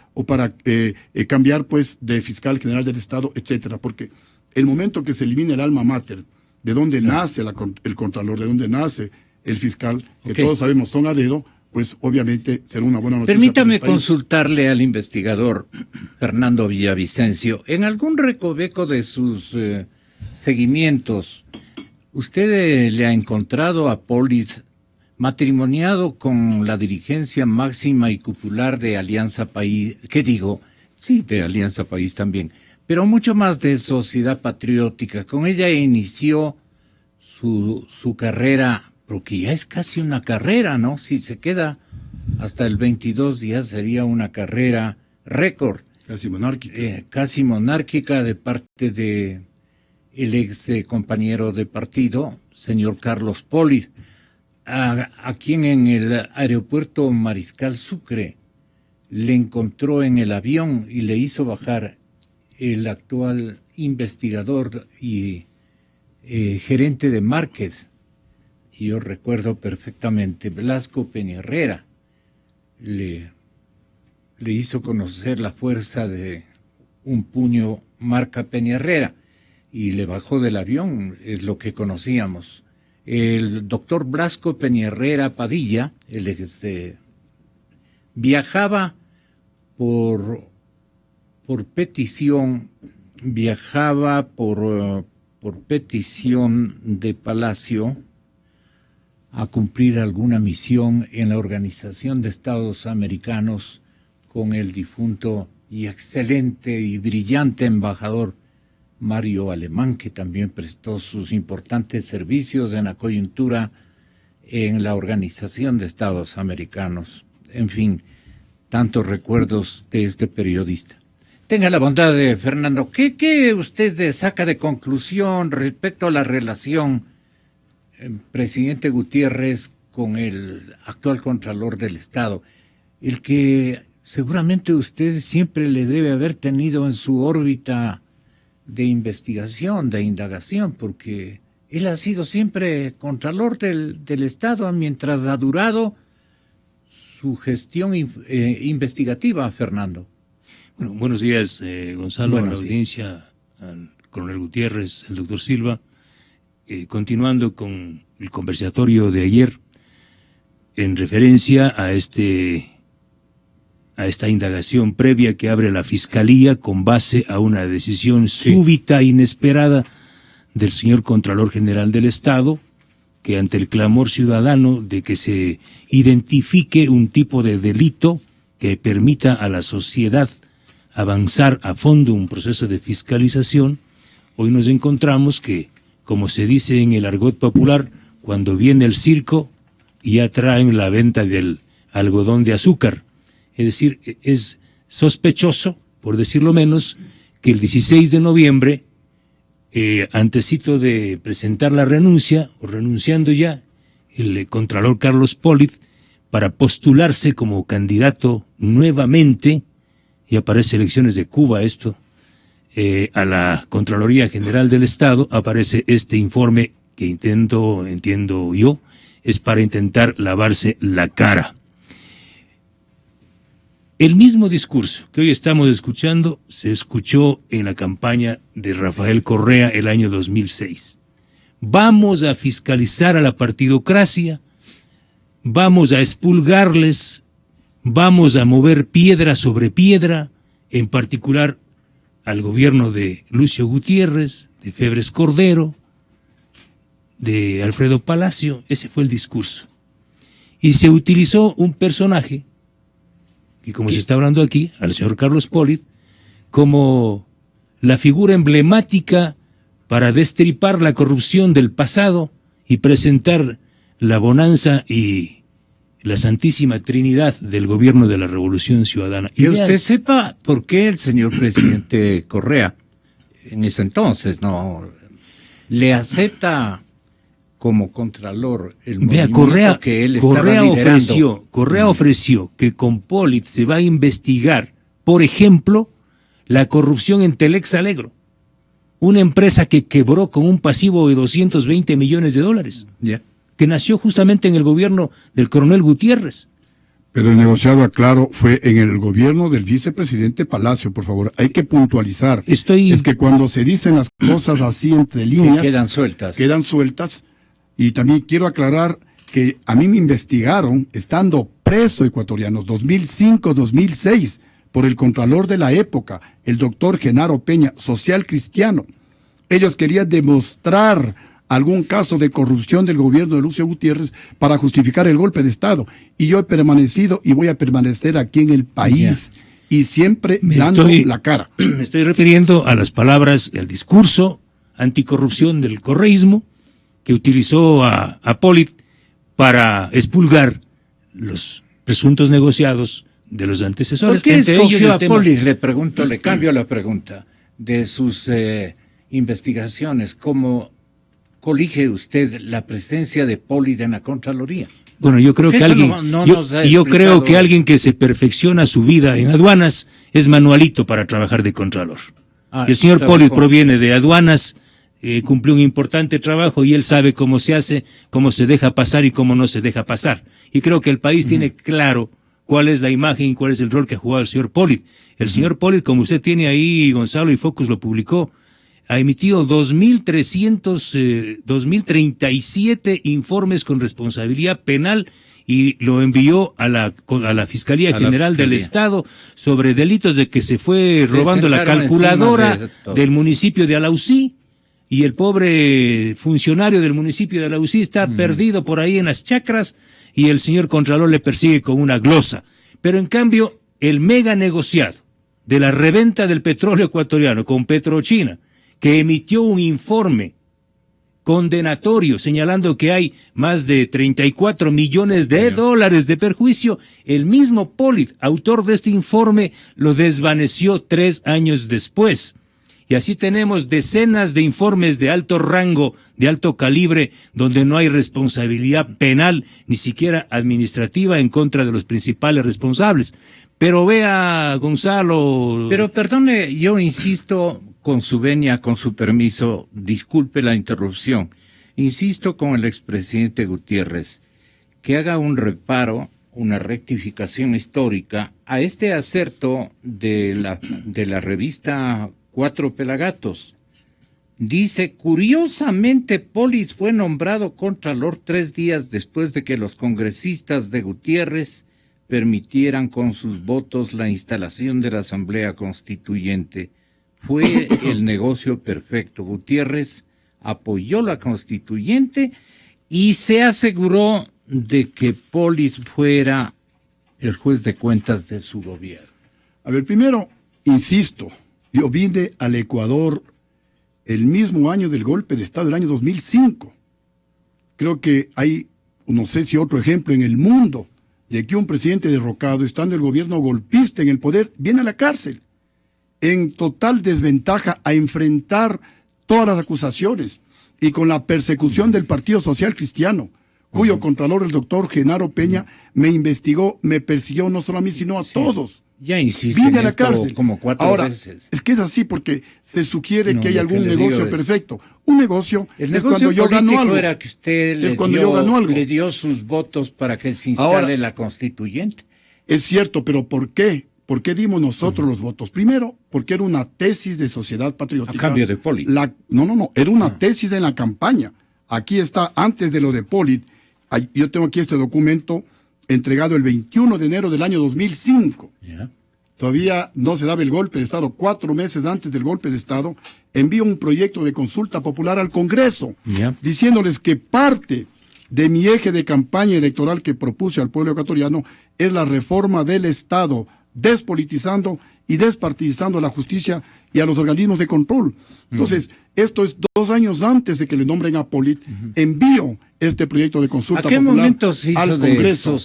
cambiar, pues, de Fiscal General del Estado, etcétera. Porque el momento que se elimine el alma mater, de donde nace el Contralor, de donde nace el fiscal, que todos sabemos son a dedo, pues obviamente será una buena noticia. Permítame consultarle al investigador Fernando Villavicencio. En algún recoveco de sus seguimientos, ¿usted le ha encontrado a Polis matrimoniado con la dirigencia máxima y popular de Alianza País? ¿Qué digo? Sí, de Alianza País también, pero mucho más de Sociedad Patriótica. Con ella inició su carrera, porque ya es casi una carrera, ¿no? Si se queda hasta el 22 ya sería una carrera récord. Casi monárquica. Casi monárquica de parte de el ex compañero de partido, señor Carlos Polid, a quien en el aeropuerto Mariscal Sucre le encontró en el avión y le hizo bajar el actual investigador y gerente de Márquez. Y yo recuerdo perfectamente, Blasco Peñarrera le hizo conocer la fuerza de un puño marca Peñarrera y le bajó del avión, es lo que conocíamos. El doctor Blasco Peñarrera Padilla, viajaba por petición, por petición de Palacio, a cumplir alguna misión en la Organización de Estados Americanos con el difunto y excelente y brillante embajador Mario Alemán, que también prestó sus importantes servicios en la coyuntura en la Organización de Estados Americanos. En fin, tantos recuerdos de este periodista. Tenga la bondad de Fernando, ¿qué usted saca de conclusión respecto a la relación presidente Gutiérrez con el actual Contralor del Estado, el que seguramente usted siempre le debe haber tenido en su órbita de investigación, de indagación, porque él ha sido siempre Contralor del Estado mientras ha durado su gestión investigativa, Fernando. Bueno, buenos días, Gonzalo, Buenos a la días. audiencia, al coronel Gutiérrez, el doctor Silva. Continuando con el conversatorio de ayer, en referencia a esta indagación previa que abre la Fiscalía con base a una decisión súbita e inesperada del señor Contralor General del Estado, que ante el clamor ciudadano de que se identifique un tipo de delito que permita a la sociedad avanzar a fondo un proceso de fiscalización, hoy nos encontramos que, como se dice en el argot popular, cuando viene el circo ya traen la venta del algodón de azúcar. Es decir, es sospechoso, por decirlo menos, que el 16 de noviembre, antesito de presentar la renuncia, o renunciando ya, el Contralor Carlos Polit, para postularse como candidato nuevamente, y aparece elecciones de Cuba esto, a la Contraloría General del Estado, aparece este informe que entiendo yo, es para intentar lavarse la cara. El mismo discurso que hoy estamos escuchando se escuchó en la campaña de Rafael Correa el año 2006. Vamos a fiscalizar a la partidocracia, vamos a expulgarles, vamos a mover piedra sobre piedra, en particular al gobierno de Lucio Gutiérrez, de Febres Cordero, de Alfredo Palacio. Ese fue el discurso. Y se utilizó un personaje, y como se está hablando aquí, al señor Carlos Polit, como la figura emblemática para destripar la corrupción del pasado y presentar la bonanza y la Santísima Trinidad del gobierno de la Revolución Ciudadana. Que usted sepa por qué el señor presidente Correa, en ese entonces, no le acepta como contralor el movimiento que él estaba liderando. Correa ofreció que con Polit se va a investigar, por ejemplo, la corrupción en Telex Alegro, una empresa que quebró con un pasivo de $220 millones, que nació justamente en el gobierno del coronel Gutiérrez. Pero el negociado, aclaro, fue en el gobierno del vicepresidente Palacio, por favor. Hay que puntualizar. Es que cuando se dicen las cosas así entre líneas, quedan sueltas. Y también quiero aclarar que a mí me investigaron, estando preso ecuatorianos, 2005-2006, por el contralor de la época, el doctor Genaro Peña, social cristiano. Ellos querían demostrar algún caso de corrupción del gobierno de Lucio Gutiérrez para justificar el golpe de Estado. Y yo he permanecido y voy a permanecer aquí en el país y siempre dando la cara. Me estoy refiriendo a las palabras, al discurso anticorrupción del correísmo que utilizó a Polit para expulgar los presuntos negociados de los antecesores. ¿Por qué escogió a Polit? Le pregunto, le cambio la pregunta. De sus investigaciones, ¿cómo colige usted la presencia de Polit en la Contraloría? Bueno, yo creo que alguien que se perfecciona su vida en aduanas es manualito para trabajar de contralor. El señor Polit proviene de aduanas, cumplió un importante trabajo y él sabe cómo se hace, cómo se deja pasar y cómo no se deja pasar. Y creo que el país tiene claro cuál es la imagen y cuál es el rol que ha jugado el señor Polit. El señor Polit, como usted tiene ahí, Gonzalo, y Focus lo publicó, ha emitido 2.037 informes con responsabilidad penal y lo envió a la Fiscalía General del Estado sobre delitos de que se fue robando la calculadora del municipio de Alausí. Y el pobre funcionario del municipio de Alausí está perdido por ahí en las chacras y el señor Contralor le persigue con una glosa. Pero en cambio, el mega negociado de la reventa del petróleo ecuatoriano con Petrochina, que emitió un informe condenatorio señalando que hay más de 34 millones de dólares de perjuicio, el mismo Polit, autor de este informe, lo desvaneció 3 años después. Y así tenemos decenas de informes de alto rango, de alto calibre, donde no hay responsabilidad penal, ni siquiera administrativa, en contra de los principales responsables. Pero vea, Gonzalo... Pero perdone, yo insisto, con su venia, con su permiso, disculpe la interrupción. Insisto con el expresidente Gutiérrez que haga un reparo, una rectificación histórica a este acerto de la revista Cuatro Pelagatos. Dice, curiosamente, Polis fue nombrado contralor 3 días después de que los congresistas de Gutiérrez permitieran con sus votos la instalación de la Asamblea Constituyente. Fue el negocio perfecto. Gutiérrez apoyó la Constituyente y se aseguró de que Polis fuera el juez de cuentas de su gobierno. A ver, primero, insisto, yo vine al Ecuador el mismo año del golpe de Estado, el año 2005. Creo que hay, no sé si otro ejemplo en el mundo, de que un presidente derrocado, estando el gobierno golpista en el poder, viene a la cárcel, en total desventaja, a enfrentar todas las acusaciones y con la persecución del Partido Social Cristiano, cuyo contralor, el doctor Genaro Peña, me investigó, me persiguió no solo a mí, sino a todos. Ya insiste Vine a en la esto cárcel. como 4 Ahora, veces. es que es así porque se sugiere No, que hay lo algún que le negocio digo es- perfecto. Un negocio El es negocio cuando yo gano político algo. era que usted Es cuando yo gano algo. le dio sus votos para que se instale Ahora, la Constituyente. Es cierto, pero ¿por qué? ¿Por qué dimos nosotros los votos? Primero, porque era una tesis de sociedad patriótica. A cambio de Poli. No, era una tesis en la campaña. Aquí está, antes de lo de Poli, yo tengo aquí este documento entregado el 21 de enero del año 2005. Ya. Todavía no se daba el golpe de Estado. 4 meses antes del golpe de Estado, envío un proyecto de consulta popular al Congreso, Ya. diciéndoles que parte de mi eje de campaña electoral que propuse al pueblo ecuatoriano es la reforma del Estado, despolitizando y despartidizando a la justicia y a los organismos de control. Entonces, esto es 2 años antes de que le nombren a Polit, envío este proyecto de consulta ¿A qué popular momento se hizo al Congreso.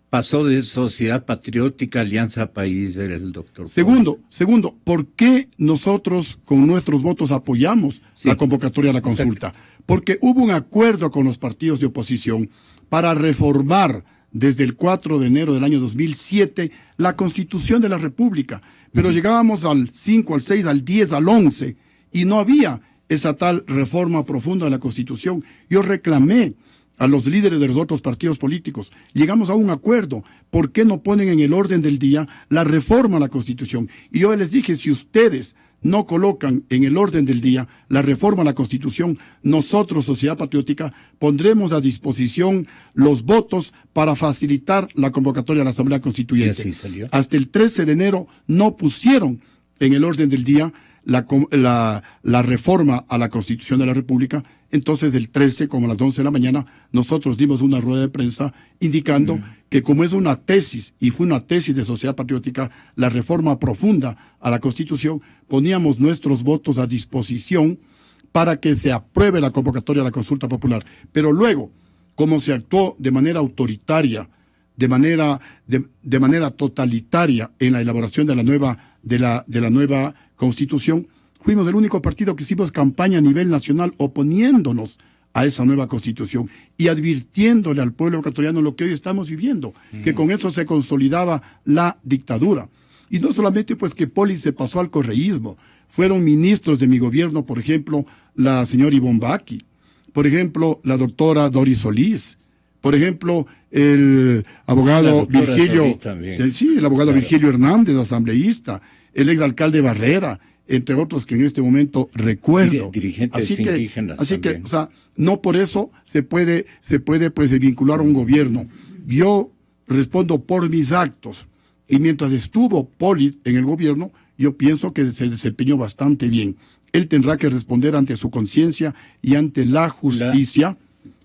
pasó de Sociedad Patriótica a Alianza País del doctor? Segundo, ¿por qué nosotros con nuestros votos apoyamos la convocatoria a la consulta? Porque hubo un acuerdo con los partidos de oposición para reformar desde el 4 de enero del año 2007 la Constitución de la República. Pero llegábamos al 5, al 6, al 10, al 11 y no había esa tal reforma profunda de la Constitución. Yo reclamé a los líderes de los otros partidos políticos. Llegamos a un acuerdo. ¿Por qué no ponen en el orden del día la reforma a la Constitución? Y yo les dije, si ustedes no colocan en el orden del día la reforma a la Constitución, nosotros, Sociedad Patriótica, pondremos a disposición los votos para facilitar la convocatoria a la Asamblea Constituyente. Y así salió. Hasta el 13 de enero no pusieron en el orden del día la reforma a la Constitución de la República. Entonces, el 13, como a las 11 de la mañana, nosotros dimos una rueda de prensa indicando que como es una tesis, y fue una tesis de Sociedad Patriótica, la reforma profunda a la Constitución, poníamos nuestros votos a disposición para que se apruebe la convocatoria a la consulta popular. Pero luego, como se actuó de manera autoritaria, de manera totalitaria en la elaboración de la nueva Constitución, fuimos el único partido que hicimos campaña a nivel nacional oponiéndonos a esa nueva Constitución y advirtiéndole al pueblo ecuatoriano lo que hoy estamos viviendo, que con eso se consolidaba la dictadura. Y no solamente pues que Poli se pasó al correísmo, fueron ministros de mi gobierno, por ejemplo, la señora Ivonne Baki, por ejemplo, la doctora Doris Solís, por ejemplo, el abogado Virgilio, el abogado Virgilio Hernández, asambleísta, el exalcalde Barrera, entre otros que en este momento recuerdo. Dirigentes indígenas. Así que, o sea, no por eso se puede pues vincular a un gobierno. Yo respondo por mis actos. Y mientras estuvo Poli en el gobierno, yo pienso que se desempeñó bastante bien. Él tendrá que responder ante su conciencia y ante la justicia.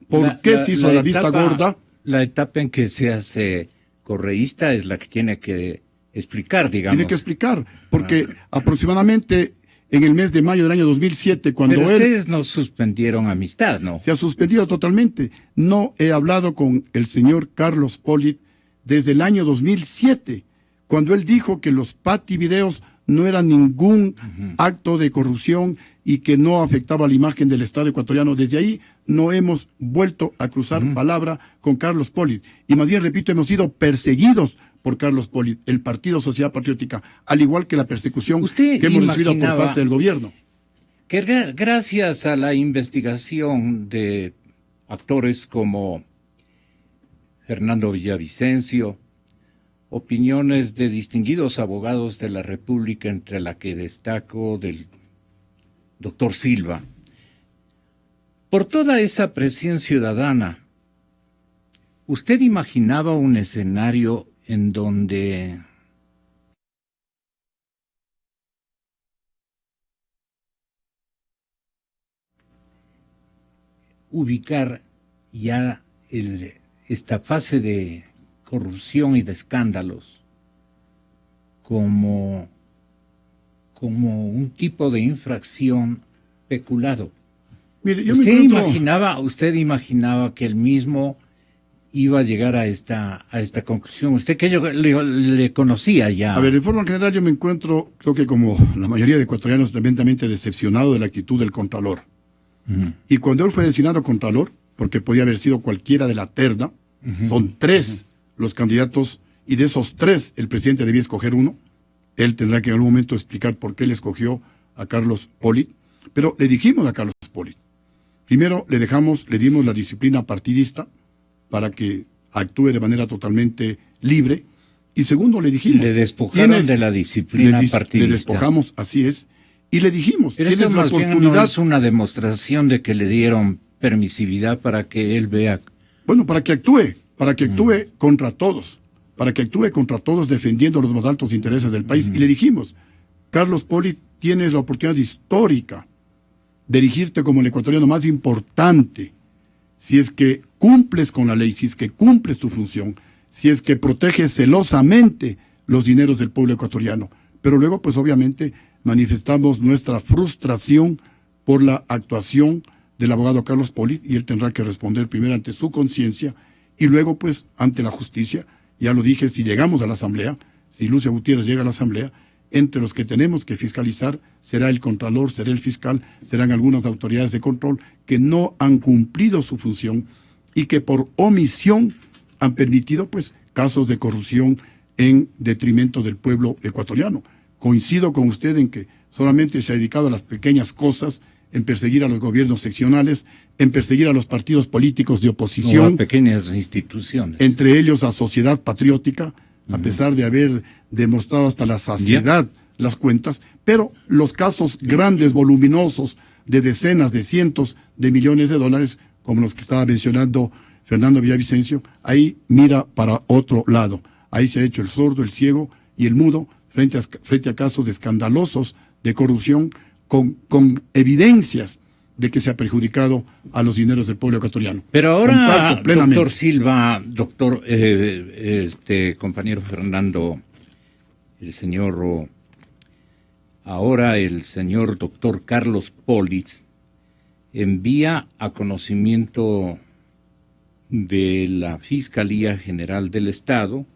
¿Por qué se hizo la vista gorda? La etapa en que se hace correísta es la que tiene que explicar, digamos. Tiene que explicar, porque aproximadamente en el mes de mayo del año 2007, cuando Pero ustedes no suspendieron amistad, ¿no? Se ha suspendido totalmente. No he hablado con el señor Carlos Polit desde el año 2007, cuando él dijo que los pativideos no era ningún acto de corrupción y que no afectaba la imagen del Estado ecuatoriano. Desde ahí no hemos vuelto a cruzar palabra con Carlos Polit. Y más bien, repito, hemos sido perseguidos por Carlos Polit, el Partido Sociedad Patriótica, al igual que la persecución que hemos recibido por parte del gobierno. Que gracias a la investigación de actores como Fernando Villavicencio, opiniones de distinguidos abogados de la República, entre la que destaco del doctor Silva, por toda esa presión ciudadana, ¿usted imaginaba un escenario en donde ubicar ya esta fase de corrupción y de escándalos como un tipo de infracción peculado? Mire, yo ¿Usted imaginaba que él mismo iba a llegar a esta conclusión? Usted que yo le conocía ya. A ver, en forma general yo me encuentro, creo que como la mayoría de ecuatorianos, tremendamente decepcionado de la actitud del Contralor. Y cuando él fue designado Contralor, porque podía haber sido cualquiera de la terna, son 3 los candidatos, y de esos 3 el presidente debía escoger uno. Él tendrá que en algún momento explicar por qué le escogió a Carlos Polit, pero le dijimos a Carlos Polit, primero le dimos la disciplina partidista para que actúe de manera totalmente libre, y segundo le dijimos... Le despojaron de la disciplina partidista. Le despojamos, así es, y le dijimos, pero eso más bien no es una demostración de que le dieron permisividad para que él vea... Bueno, para que actúe contra todos, defendiendo los más altos intereses del país. Y le dijimos, Carlos Polit, tienes la oportunidad histórica de erigirte como el ecuatoriano más importante, si es que cumples con la ley, si es que cumples tu función, si es que proteges celosamente los dineros del pueblo ecuatoriano. Pero luego, pues obviamente, manifestamos nuestra frustración por la actuación del abogado Carlos Polit, y él tendrá que responder primero ante su conciencia y luego pues ante la justicia. Ya lo dije, si llegamos a la Asamblea, si Lucia Gutiérrez llega a la Asamblea, entre los que tenemos que fiscalizar será el Contralor, será el fiscal, serán algunas autoridades de control que no han cumplido su función y que por omisión han permitido pues casos de corrupción en detrimento del pueblo ecuatoriano. Coincido con usted en que solamente se ha dedicado a las pequeñas cosas, en perseguir a los gobiernos seccionales, en perseguir a los partidos políticos de oposición. No, a pequeñas instituciones. Entre ellos a Sociedad Patriótica, a pesar de haber demostrado hasta la saciedad las cuentas, pero los casos grandes, voluminosos, de decenas, de cientos de millones de dólares, como los que estaba mencionando Fernando Villavicencio, ahí mira para otro lado. Ahí se ha hecho el sordo, el ciego y el mudo frente a casos escandalosos de corrupción con evidencias de que se ha perjudicado a los dineros del pueblo ecuatoriano. Pero ahora, doctor Silva, compañero Fernando, el señor doctor Carlos Polit envía a conocimiento de la Fiscalía General del Estado,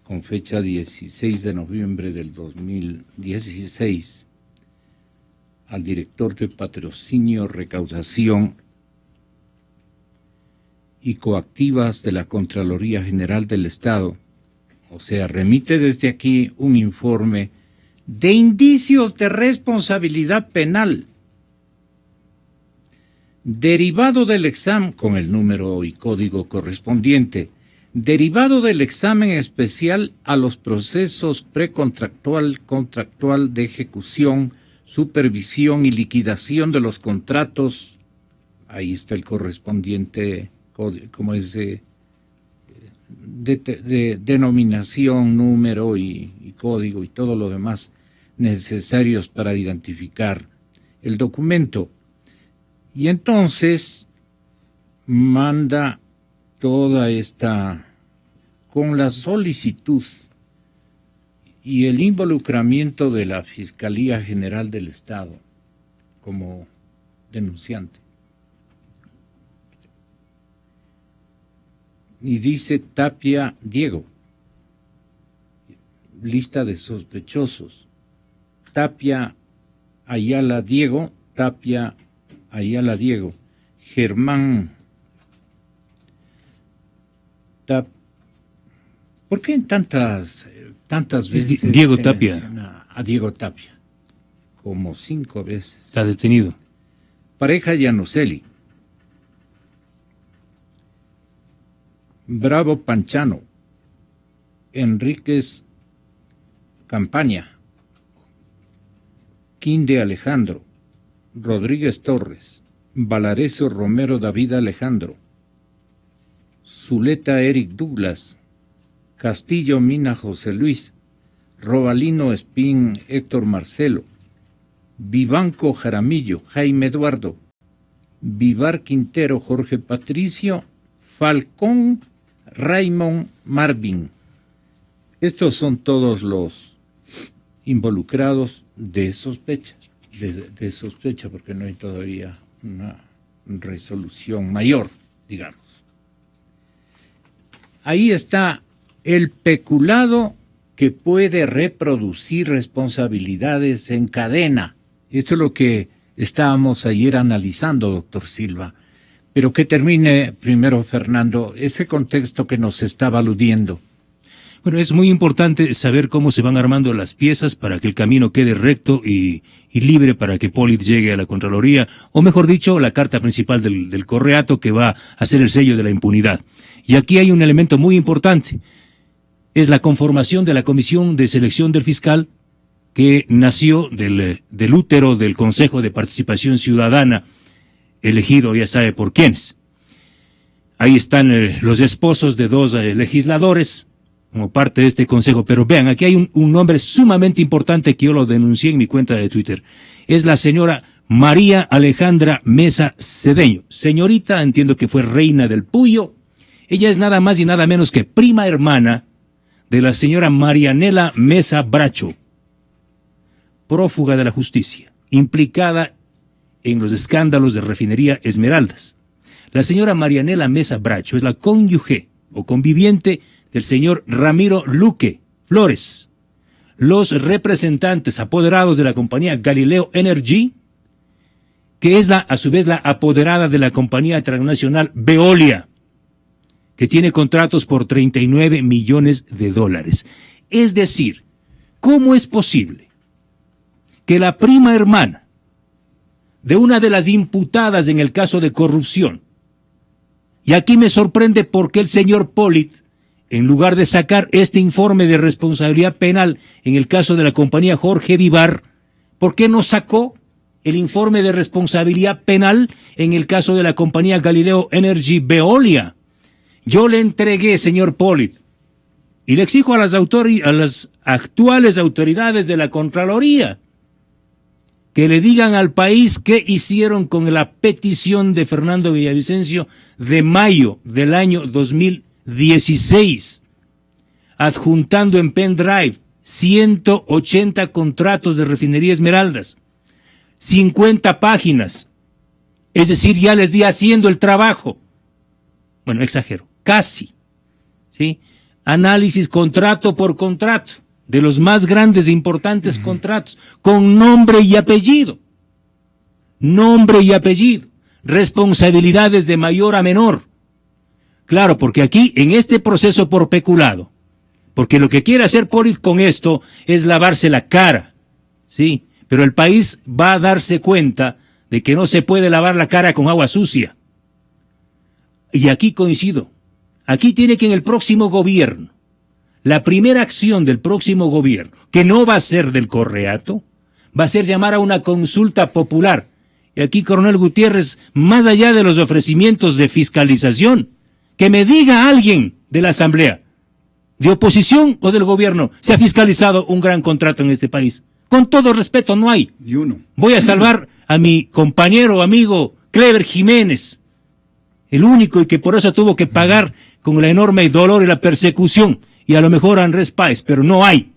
con fecha 16 de noviembre del 2016, al director de Patrocinio, Recaudación y Coactivas de la Contraloría General del Estado, o sea, remite desde aquí un informe de indicios de responsabilidad penal, derivado del examen, con el número y código correspondiente, derivado del examen especial a los procesos precontractual, contractual de ejecución, supervisión y liquidación de los contratos. Ahí está el correspondiente, como es de denominación, número y código y todo lo demás necesarios para identificar el documento. Y entonces manda toda esta, con la solicitud y el involucramiento de la Fiscalía General del Estado como denunciante. Y dice Tapia Diego, lista de sospechosos. Tapia Ayala Diego, Germán. ¿Por qué en tantas veces Diego se Tapia. menciona a Diego Tapia? Como 5 veces. Está detenido. Pareja Llanuselli. Bravo Panchano. Enríquez Campaña. Quinde Alejandro. Rodríguez Torres. Valareso Romero David Alejandro. Zuleta Eric Douglas. Castillo Mina José Luis. Robalino Espín Héctor Marcelo. Vivanco Jaramillo Jaime Eduardo. Vivar Quintero Jorge Patricio. Falcón Raymond Marvin. Estos son todos los involucrados de sospecha, de sospecha, porque no hay todavía una resolución mayor, digamos. Ahí está el peculado que puede reproducir responsabilidades en cadena. Esto es lo que estábamos ayer analizando, doctor Silva. Pero que termine primero, Fernando, ese contexto que nos estaba aludiendo. Bueno, es muy importante saber cómo se van armando las piezas para que el camino quede recto y libre para que Pollitt llegue a la Contraloría, o mejor dicho, la carta principal del Correato que va a ser el sello de la impunidad. Y aquí hay un elemento muy importante. Es la conformación de la Comisión de Selección del Fiscal que nació del útero del Consejo de Participación Ciudadana, elegido ya sabe por quiénes. Ahí están los esposos de 2 legisladores como parte de este consejo, pero vean, aquí hay un nombre sumamente importante que yo lo denuncié en mi cuenta de Twitter. Es la señora María Alejandra Mesa Cedeño. Señorita, entiendo que fue reina del Puyo. Ella es nada más y nada menos que prima hermana de la señora Marianela Mesa Bracho, prófuga de la justicia, implicada en los escándalos de refinería Esmeraldas. La señora Marianela Mesa Bracho es la cónyuge o conviviente del señor Ramiro Luque Flores, los representantes apoderados de la compañía Galileo Energy, que es a su vez la apoderada de la compañía transnacional Veolia, que tiene contratos por $39 millones. Es decir, ¿cómo es posible que la prima hermana de una de las imputadas en el caso de corrupción, y aquí me sorprende porque el señor Pollitt, en lugar de sacar este informe de responsabilidad penal en el caso de la compañía Jorge Vivar, ¿por qué no sacó el informe de responsabilidad penal en el caso de la compañía Galileo Energy Veolia? Yo le entregué, señor Pollitt, y le exijo a las actuales autoridades de la Contraloría que le digan al país qué hicieron con la petición de Fernando Villavicencio de mayo del año 2016, adjuntando en pendrive 180 contratos de refinería Esmeraldas, 50 páginas, es decir, ya les di haciendo el trabajo. Bueno, exagero, casi, ¿sí? Análisis contrato por contrato, de los más grandes e importantes contratos, con nombre y apellido, responsabilidades de mayor a menor. Claro, porque aquí, en este proceso por peculado, porque lo que quiere hacer Pollitt con esto es lavarse la cara, ¿sí? Pero el país va a darse cuenta de que no se puede lavar la cara con agua sucia. Y aquí coincido. Aquí tiene que en el próximo gobierno, la primera acción del próximo gobierno, que no va a ser del Correato, va a ser llamar a una consulta popular. Y aquí, coronel Gutiérrez, más allá de los ofrecimientos de fiscalización, que me diga alguien de la Asamblea, de oposición o del gobierno, se ha fiscalizado un gran contrato en este país. Con todo respeto, no hay. Ni uno. Voy a salvar a mi compañero, amigo, Clever Jiménez, el único y que por eso tuvo que pagar con el enorme dolor y la persecución, y a lo mejor a Andrés Páez, pero no hay.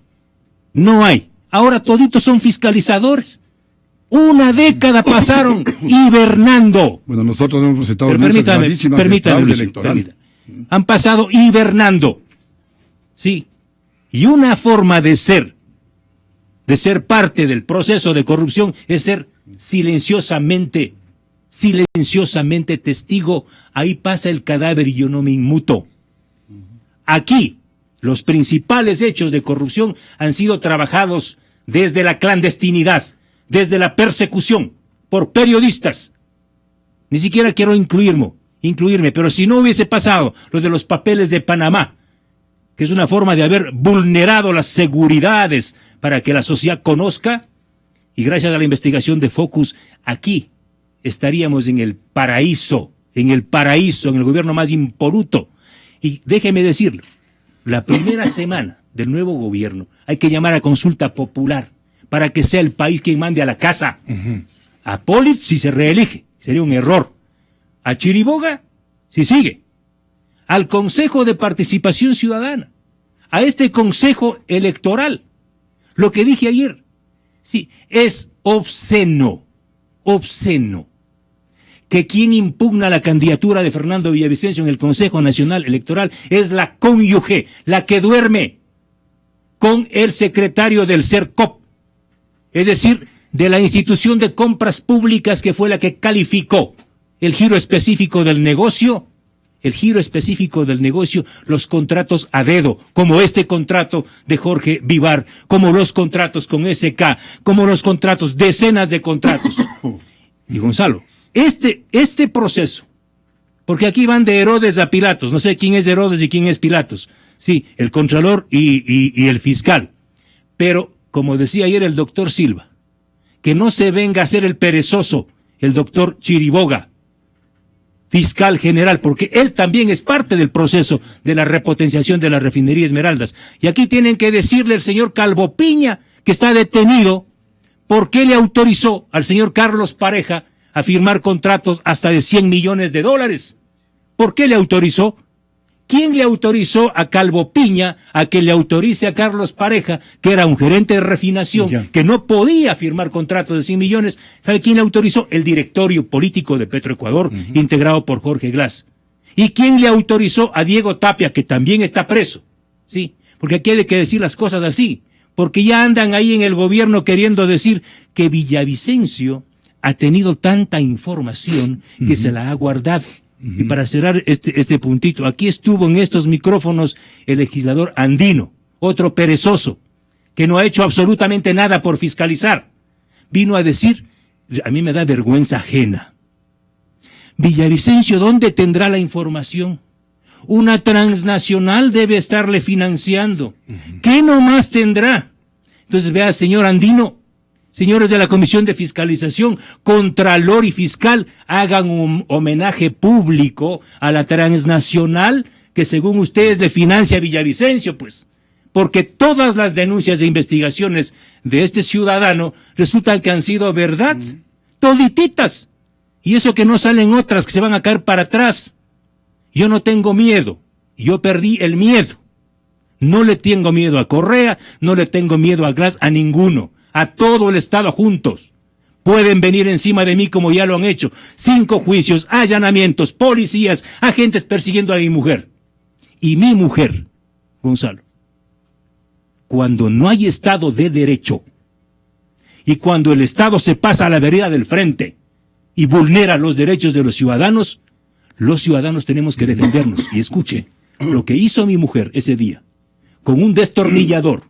Ahora toditos son fiscalizadores. Una década pasaron hibernando. Bueno, nosotros hemos presentado permítame, Luis, han pasado hibernando. Sí. Y una forma de ser parte del proceso de corrupción es ser silenciosamente testigo. Ahí pasa el cadáver y yo no me inmuto. Aquí, los principales hechos de corrupción han sido trabajados desde la clandestinidad, desde la persecución, por periodistas. Ni siquiera quiero incluirme, pero si no hubiese pasado lo de los papeles de Panamá, que es una forma de haber vulnerado las seguridades para que la sociedad conozca, y gracias a la investigación de Focus, aquí estaríamos en el paraíso, en el gobierno más impoluto. Y déjeme decirlo, la primera semana del nuevo gobierno hay que llamar a consulta popular para que sea el país quien mande a la casa. A Polit si se reelige, sería un error. A Chiriboga si sigue. Al Consejo de Participación Ciudadana, a este Consejo Electoral. Lo que dije ayer, sí, es obsceno que quien impugna la candidatura de Fernando Villavicencio en el Consejo Nacional Electoral es la cónyuge, la que duerme con el secretario del CERCOP, es decir, de la institución de compras públicas que fue la que calificó el giro específico del negocio, los contratos a dedo, como este contrato de Jorge Vivar, como los contratos con SK, como los contratos, decenas de contratos. Y Gonzalo, este proceso, porque aquí van de Herodes a Pilatos, no sé quién es Herodes y quién es Pilatos, sí, el contralor y el fiscal, pero como decía ayer el doctor Silva, que no se venga a ser el perezoso, el doctor Chiriboga, fiscal general, porque él también es parte del proceso de la repotenciación de la refinería Esmeraldas. Y aquí tienen que decirle al señor Calvo Piña, que está detenido, por qué le autorizó al señor Carlos Pareja a firmar contratos hasta de $100 millones. ¿Por qué le autorizó? ¿Quién le autorizó a Calvo Piña a que le autorice a Carlos Pareja, que era un gerente de refinación, que no podía firmar contratos de 100 millones? ¿Sabe quién le autorizó? El directorio político de Petroecuador, integrado por Jorge Glass. ¿Y quién le autorizó a Diego Tapia, que también está preso? Sí, porque aquí hay que decir las cosas así, porque ya andan ahí en el gobierno queriendo decir que Villavicencio ha tenido tanta información que se la ha guardado. Y para cerrar este puntito, aquí estuvo en estos micrófonos el legislador andino, otro perezoso, que no ha hecho absolutamente nada por fiscalizar. Vino a decir, a mí me da vergüenza ajena. Villavicencio, ¿dónde tendrá la información? Una transnacional debe estarle financiando. ¿Qué nomás tendrá? Entonces vea, señor andino, señores de la Comisión de Fiscalización, Contralor y Fiscal, hagan un homenaje público a la transnacional que según ustedes le financia a Villavicencio, pues. Porque todas las denuncias e investigaciones de este ciudadano resultan que han sido verdad. Todititas. Y eso que no salen otras que se van a caer para atrás. Yo no tengo miedo. Yo perdí el miedo. No le tengo miedo a Correa, no le tengo miedo a Glass, a ninguno. A todo el Estado juntos. Pueden venir encima de mí como ya lo han hecho. 5 juicios, allanamientos, policías, agentes persiguiendo a mi mujer. Y mi mujer, Gonzalo, cuando no hay Estado de Derecho y cuando el Estado se pasa a la vereda del frente y vulnera los derechos de los ciudadanos tenemos que defendernos. Y escuche, lo que hizo mi mujer ese día, con un destornillador,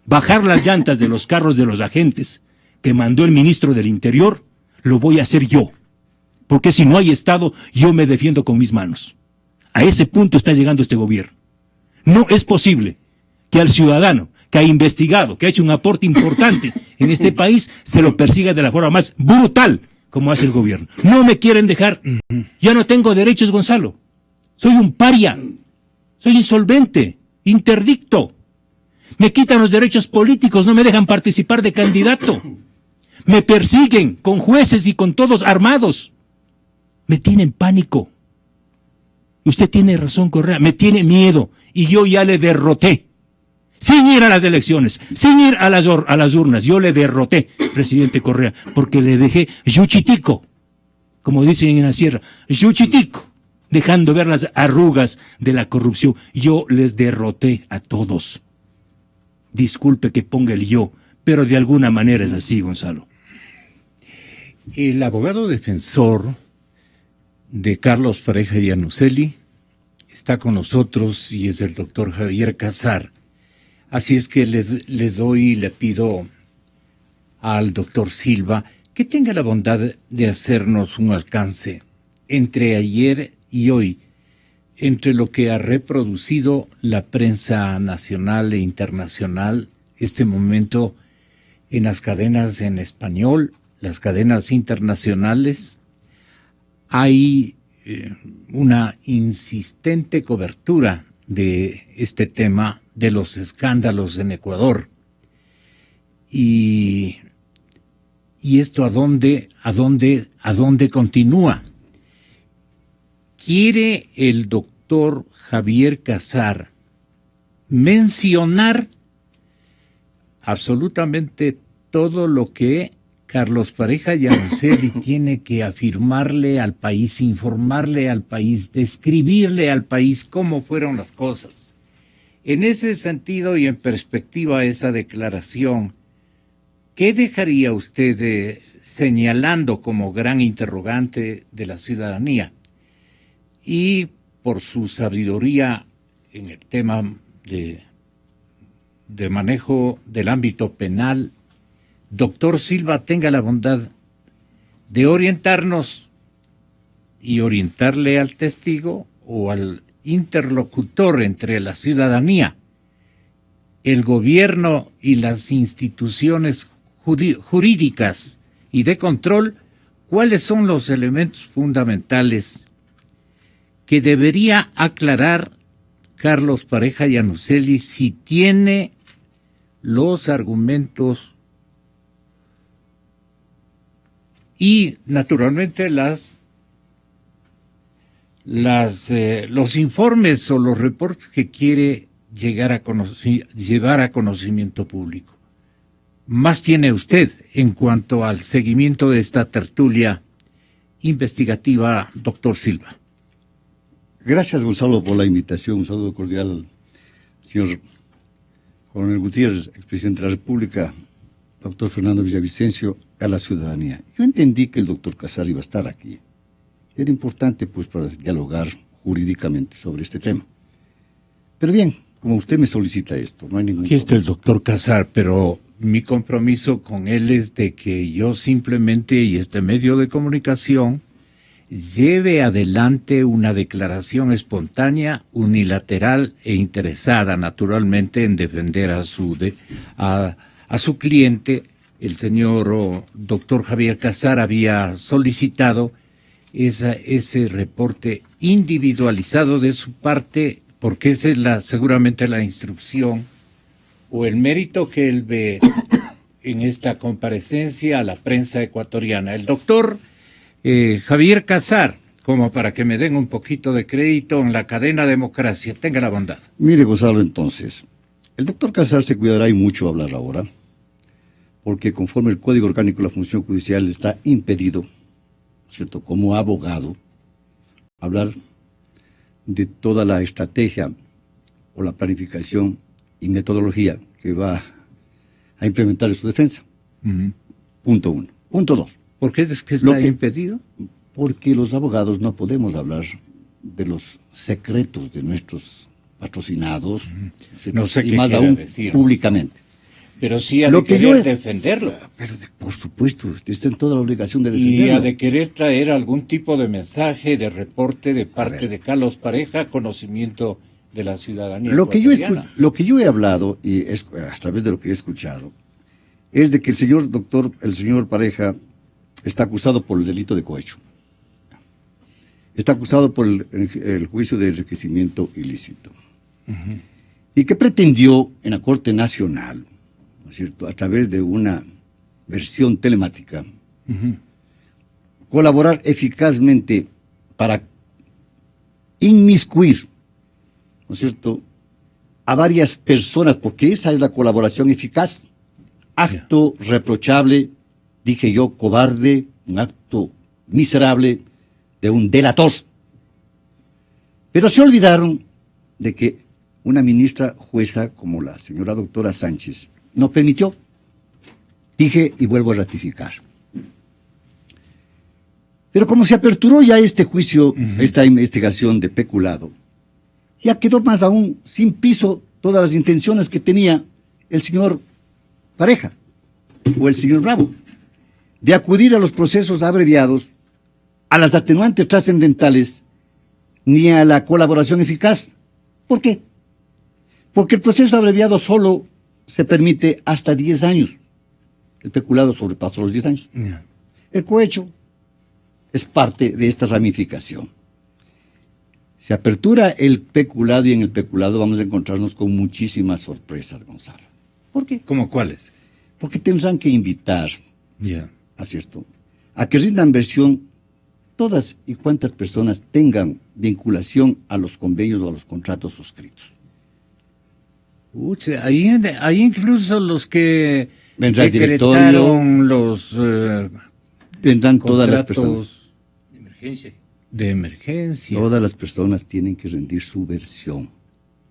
bajar las llantas de los carros de los agentes que mandó el ministro del Interior, lo voy a hacer yo. Porque si no hay Estado, yo me defiendo con mis manos. A ese punto está llegando este gobierno. No es posible que al ciudadano que ha investigado, que ha hecho un aporte importante en este país, se lo persiga de la forma más brutal como hace el gobierno. No me quieren dejar. Ya no tengo derechos, Gonzalo. Soy un paria. Soy insolvente, interdicto. Me quitan los derechos políticos, no me dejan participar de candidato. Me persiguen con jueces y con todos armados. Me tienen pánico. Y usted tiene razón, Correa, me tiene miedo. Y yo ya le derroté. Sin ir a las elecciones, sin ir a las urnas, yo le derroté, presidente Correa, porque le dejé yuchitico, como dicen en la sierra, yuchitico, dejando ver las arrugas de la corrupción. Yo les derroté a todos. Disculpe que ponga el yo, pero de alguna manera es así, Gonzalo. El abogado defensor de Carlos Pareja Iannuzzelli está con nosotros y es el doctor Javier Casar. Así es que le pido al doctor Silva que tenga la bondad de hacernos un alcance entre ayer y hoy, entre lo que ha reproducido la prensa nacional e internacional este momento en las cadenas en español, las cadenas internacionales. Hay una insistente cobertura de este tema, de los escándalos en Ecuador. Y esto ¿a dónde continúa? ¿Quiere el doctor Javier Casar mencionar absolutamente todo lo que Carlos Pareja Iannuzzelli tiene que afirmarle al país, informarle al país, describirle al país cómo fueron las cosas? En ese sentido y en perspectiva de esa declaración, ¿qué dejaría usted señalando como gran interrogante de la ciudadanía? Y por su sabiduría en el tema de manejo del ámbito penal, doctor Silva, tenga la bondad de orientarnos y orientarle al testigo o al interlocutor entre la ciudadanía, el gobierno y las instituciones jurídicas y de control, cuáles son los elementos fundamentales que debería aclarar Carlos Pareja Iannuzzelli si tiene los argumentos y naturalmente los informes o los reportes que quiere llevar a conocimiento público. Más tiene usted en cuanto al seguimiento de esta tertulia investigativa, doctor Silva. Gracias, Gonzalo, por la invitación. Un saludo cordial al señor Coronel Gutiérrez, expresidente de la República, doctor Fernando Villavicencio, a la ciudadanía. Yo entendí que el doctor Casar iba a estar aquí. Era importante, pues, para dialogar jurídicamente sobre este tema. Pero bien, como usted me solicita esto, no hay ningún problema. Aquí está el doctor Casar, pero mi compromiso con él es de que yo simplemente, y este medio de comunicación, lleve adelante una declaración espontánea, unilateral e interesada, naturalmente, en defender a su cliente. El señor doctor Javier Casar había solicitado ese reporte individualizado de su parte, porque esa es seguramente la instrucción o el mérito que él ve en esta comparecencia a la prensa ecuatoriana. El doctor Javier Casar, como para que me den un poquito de crédito en la cadena Democracia, tenga la bondad. Mire, Gonzalo, entonces, el doctor Casar se cuidará y mucho hablar ahora, porque conforme el Código Orgánico de la Función Judicial está impedido, ¿cierto?, como abogado, hablar de toda la estrategia o la planificación y metodología que va a implementar en su defensa. Punto 1. Punto 2. ¿Por qué es que está impedido? Porque los abogados no podemos hablar de los secretos de nuestros patrocinados, no sé y qué más aún decir, públicamente. Pero sí ha de querer defenderlo. Pero por supuesto, está en toda la obligación de defenderlo. Y ha de querer traer algún tipo de mensaje, de reporte de parte de Carlos Pareja, conocimiento de la ciudadanía ecuatoriana. Lo que yo he hablado, y es a través de lo que he escuchado, es de que el señor Pareja está acusado por el delito de cohecho. Está acusado por el juicio de enriquecimiento ilícito. Y que pretendió en la Corte Nacional, ¿no es cierto?, a través de una versión telemática, colaborar eficazmente para inmiscuir, ¿no es cierto?, a varias personas, porque esa es la colaboración eficaz. Acto reprochable, dije yo, cobarde, un acto miserable de un delator. Pero se olvidaron de que una ministra jueza como la señora doctora Sánchez no permitió. Dije y vuelvo a ratificar. Pero como se aperturó ya este juicio, esta investigación de peculado, ya quedó más aún sin piso todas las intenciones que tenía el señor Pareja o el señor Bravo de acudir a los procesos abreviados, a las atenuantes trascendentales, ni a la colaboración eficaz. ¿Por qué? Porque el proceso abreviado solo se permite hasta 10 años. El peculado sobrepasó los 10 años. El cohecho es parte de esta ramificación. Se apertura el peculado y en el peculado vamos a encontrarnos con muchísimas sorpresas, Gonzalo. ¿Por qué? ¿Cómo cuáles? Porque tendrán que invitar así esto, a que rindan versión todas y cuantas personas tengan vinculación a los convenios o a los contratos suscritos. Ahí incluso los que vendrá el decretaron los vendrán todas las personas de emergencia. Todas las personas tienen que rendir su versión.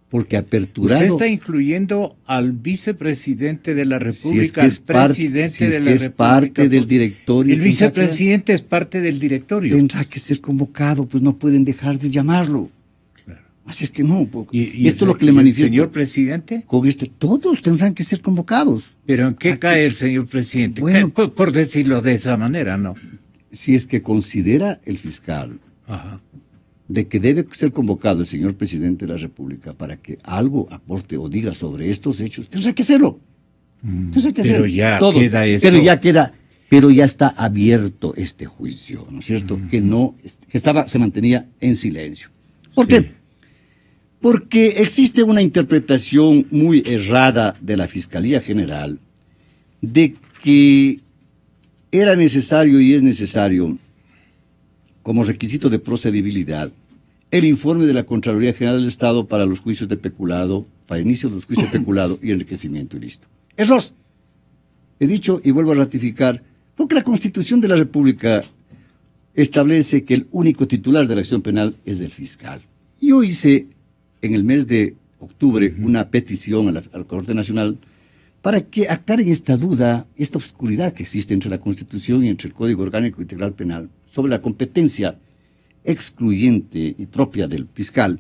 Porque aperturado... Usted está incluyendo al vicepresidente de la República, al presidente de la República. Es parte del directorio. El vicepresidente es parte del directorio. Tendrá que ser convocado, pues no pueden dejar de llamarlo. Claro. Así es que no. ¿Y esto es lo que le manifiesto. ¿El señor presidente? Con todos tendrán que ser convocados. ¿Pero en qué cae el señor presidente? Bueno, por decirlo de esa manera, ¿no? Si es que considera el fiscal... de que debe ser convocado el señor presidente de la República para que algo aporte o diga sobre estos hechos, tendrá que hacerlo. Pero ya todo. Queda eso. Pero ya está abierto este juicio, ¿no es cierto? Que se mantenía en silencio. ¿Por qué? Porque existe una interpretación muy errada de la Fiscalía General de que era necesario y es necesario, como requisito de procedibilidad, el informe de la Contraloría General del Estado para los juicios de peculado, para inicio de los juicios de peculado y enriquecimiento ilícito. Error. He dicho y vuelvo a ratificar, porque la Constitución de la República establece que el único titular de la acción penal es el fiscal. Yo hice en el mes de octubre una petición a la Corte Nacional para que aclaren esta duda, esta oscuridad que existe entre la Constitución y entre el Código Orgánico Integral Penal sobre la competencia excluyente y propia del fiscal.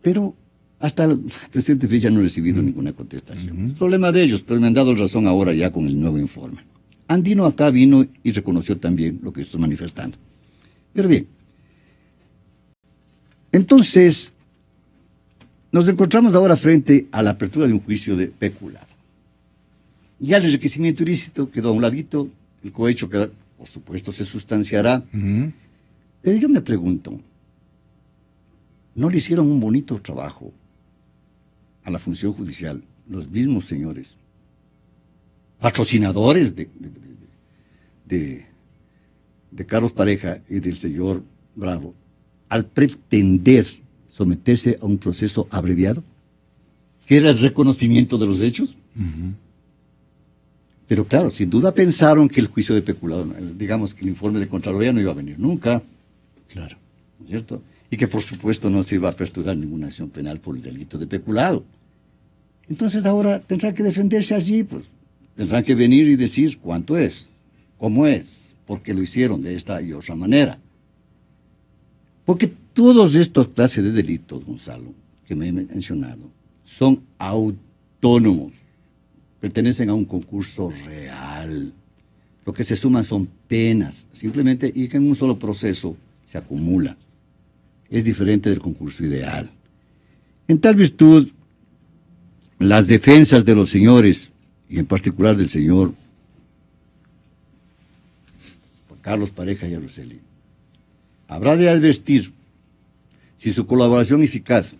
Pero hasta el presente fecha no he recibido ninguna contestación. Es problema de ellos, pero me han dado razón ahora ya con el nuevo informe. Andino acá vino y reconoció también lo que estoy manifestando. Pero bien, entonces nos encontramos ahora frente a la apertura de un juicio de peculado. Ya el enriquecimiento ilícito quedó a un ladito, el cohecho queda, por supuesto, se sustanciará. Pero yo me pregunto, ¿no le hicieron un bonito trabajo a la función judicial los mismos señores, patrocinadores de Carlos Pareja y del señor Bravo, al pretender someterse a un proceso abreviado, que era el reconocimiento de los hechos? Pero claro, sin duda pensaron que el juicio de peculado, digamos que el informe de Contraloría no iba a venir nunca. Claro. ¿No es cierto? Y que por supuesto no se iba a aperturar ninguna acción penal por el delito de peculado. Entonces ahora tendrán que defenderse allí, pues tendrán que venir y decir cuánto es, cómo es, por qué lo hicieron de esta y otra manera. Porque todos estos clases de delitos, Gonzalo, que me he mencionado, son autónomos, pertenecen a un concurso real. Lo que se suman son penas, simplemente, y que en un solo proceso se acumula. Es diferente del concurso ideal. En tal virtud, las defensas de los señores, y en particular del señor Carlos Pareja y Araceli, habrá de advertir si su colaboración eficaz,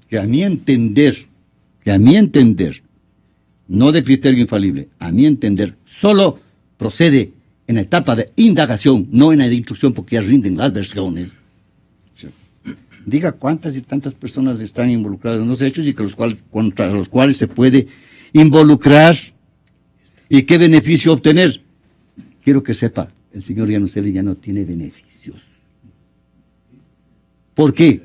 que a mi entender, no de criterio infalible, a mi entender, solo procede en la etapa de indagación, no en la de instrucción, porque ya rinden las versiones. Diga cuántas y tantas personas están involucradas en los hechos y que contra los cuales se puede involucrar y qué beneficio obtener. Quiero que sepa, el señor Yanuseli ya no tiene beneficios. ¿Por qué?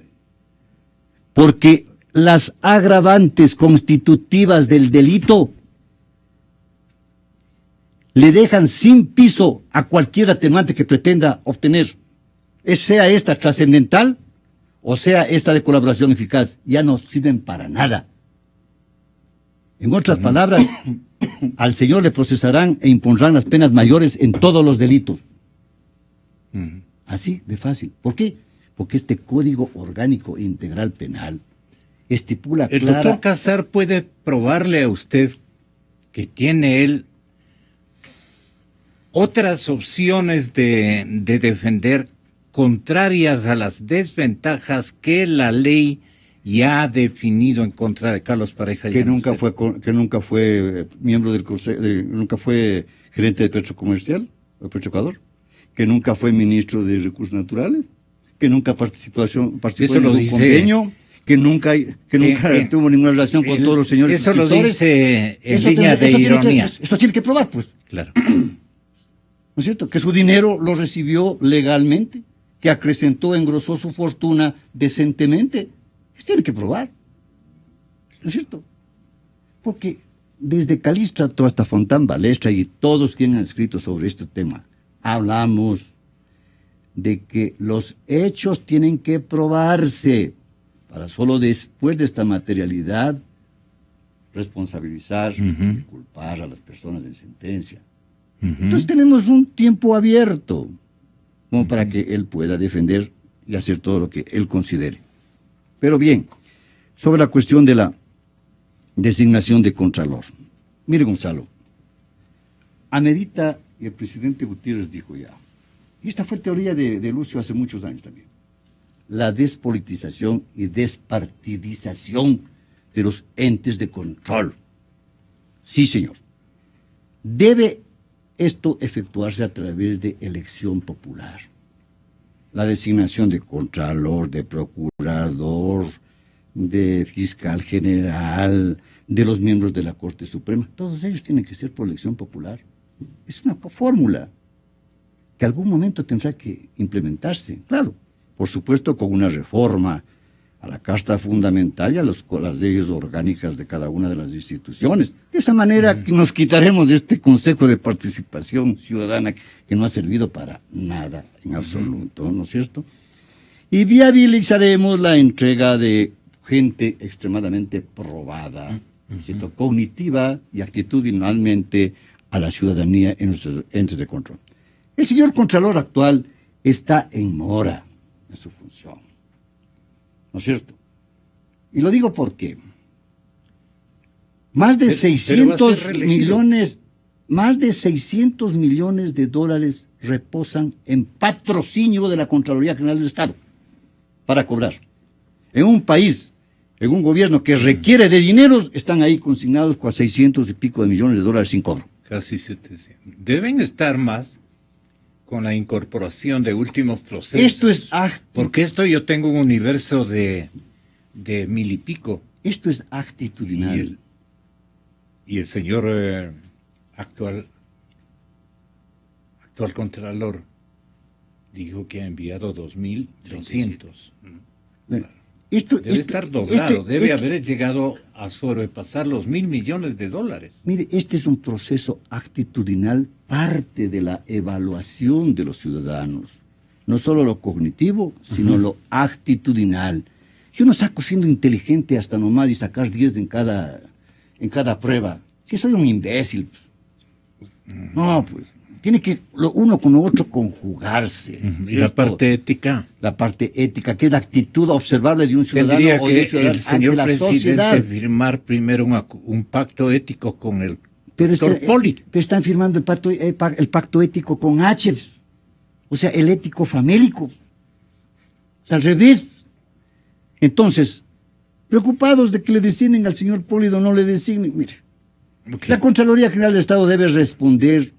Porque las agravantes constitutivas del delito le dejan sin piso a cualquier atenuante que pretenda obtener, sea esta trascendental o sea esta de colaboración eficaz, ya no sirven para nada. En otras palabras, al señor le procesarán e impondrán las penas mayores en todos los delitos. Así de fácil. ¿Por qué? Porque este Código Orgánico Integral Penal estipula El doctor Casar puede probarle a usted que tiene él otras opciones de defender contrarias a las desventajas que la ley ya ha definido en contra de Carlos Pareja. Que nunca fue miembro del consejo, nunca fue gerente de Petrocomercial, o Petroecuador, que nunca fue ministro de Recursos Naturales, que nunca participó en un convenio, que nunca tuvo ninguna relación con todos los señores Eso escritores. lo dice en línea de ironía. Eso tiene que probar, pues. Claro. ¿No es cierto? Que su dinero lo recibió legalmente, que acrecentó, engrosó su fortuna decentemente. Eso tiene que probar. ¿No es cierto? Porque desde Calístrato hasta Fontán Balestra y todos quienes han escrito sobre este tema, hablamos de que los hechos tienen que probarse para solo después de esta materialidad responsabilizar y culpar a las personas en sentencia. Entonces tenemos un tiempo abierto como para que él pueda defender y hacer todo lo que él considere. Pero bien, sobre la cuestión de la designación de Contralor. Mire, Gonzalo, amerita, y el presidente Gutiérrez dijo ya, y esta fue teoría de Lucio hace muchos años también, la despolitización y despartidización de los entes de control. Sí, señor. Debe esto efectuarse a través de elección popular. La designación de Contralor, de Procurador, de Fiscal General, de los miembros de la Corte Suprema, todos ellos tienen que ser por elección popular. Es una fórmula que algún momento tendrá que implementarse. Claro, por supuesto con una reforma a la Carta Fundamental y a las leyes orgánicas de cada una de las instituciones. De esa manera nos quitaremos de este Consejo de Participación Ciudadana que no ha servido para nada en absoluto, ¿no es cierto? Y viabilizaremos la entrega de gente extremadamente probada, ¿no es cierto?, cognitiva y actitudinalmente a la ciudadanía en nuestros entes de control. El señor Contralor actual está en mora en su función, ¿no es cierto? Y lo digo porque más de 600 millones de dólares reposan en patrocinio de la Contraloría General del Estado para cobrar. En un país, en un gobierno que requiere de dineros, están ahí consignados con 600 y pico de millones de dólares sin cobro. Casi 700. Deben estar más con la incorporación de últimos procesos. Esto es porque yo tengo un universo de 1000 y pico. Esto es actitudinal. Y el señor actual Contralor dijo que ha enviado 2300. Debe estar doblado, debe haber llegado a sobrepasar los $1.000 millones. Mire, este es un proceso actitudinal, parte de la evaluación de los ciudadanos. No solo lo cognitivo, sino lo actitudinal. Yo no saco siendo inteligente hasta nomás y sacar 10 en cada prueba. Si soy un imbécil. No, pues. Tiene que uno con lo otro conjugarse. ¿Y la parte ética? La parte ética, que es la actitud observable de un ciudadano. Tendría o de un que ciudadano el señor presidente sociedad. firmar primero un pacto ético con el pero doctor Poli. Pero están firmando el pacto ético con H, o sea, el ético famélico. O sea, al revés. Entonces, preocupados de que le designen al señor Poli o no le designen, mire, la Contraloría General del Estado debe responder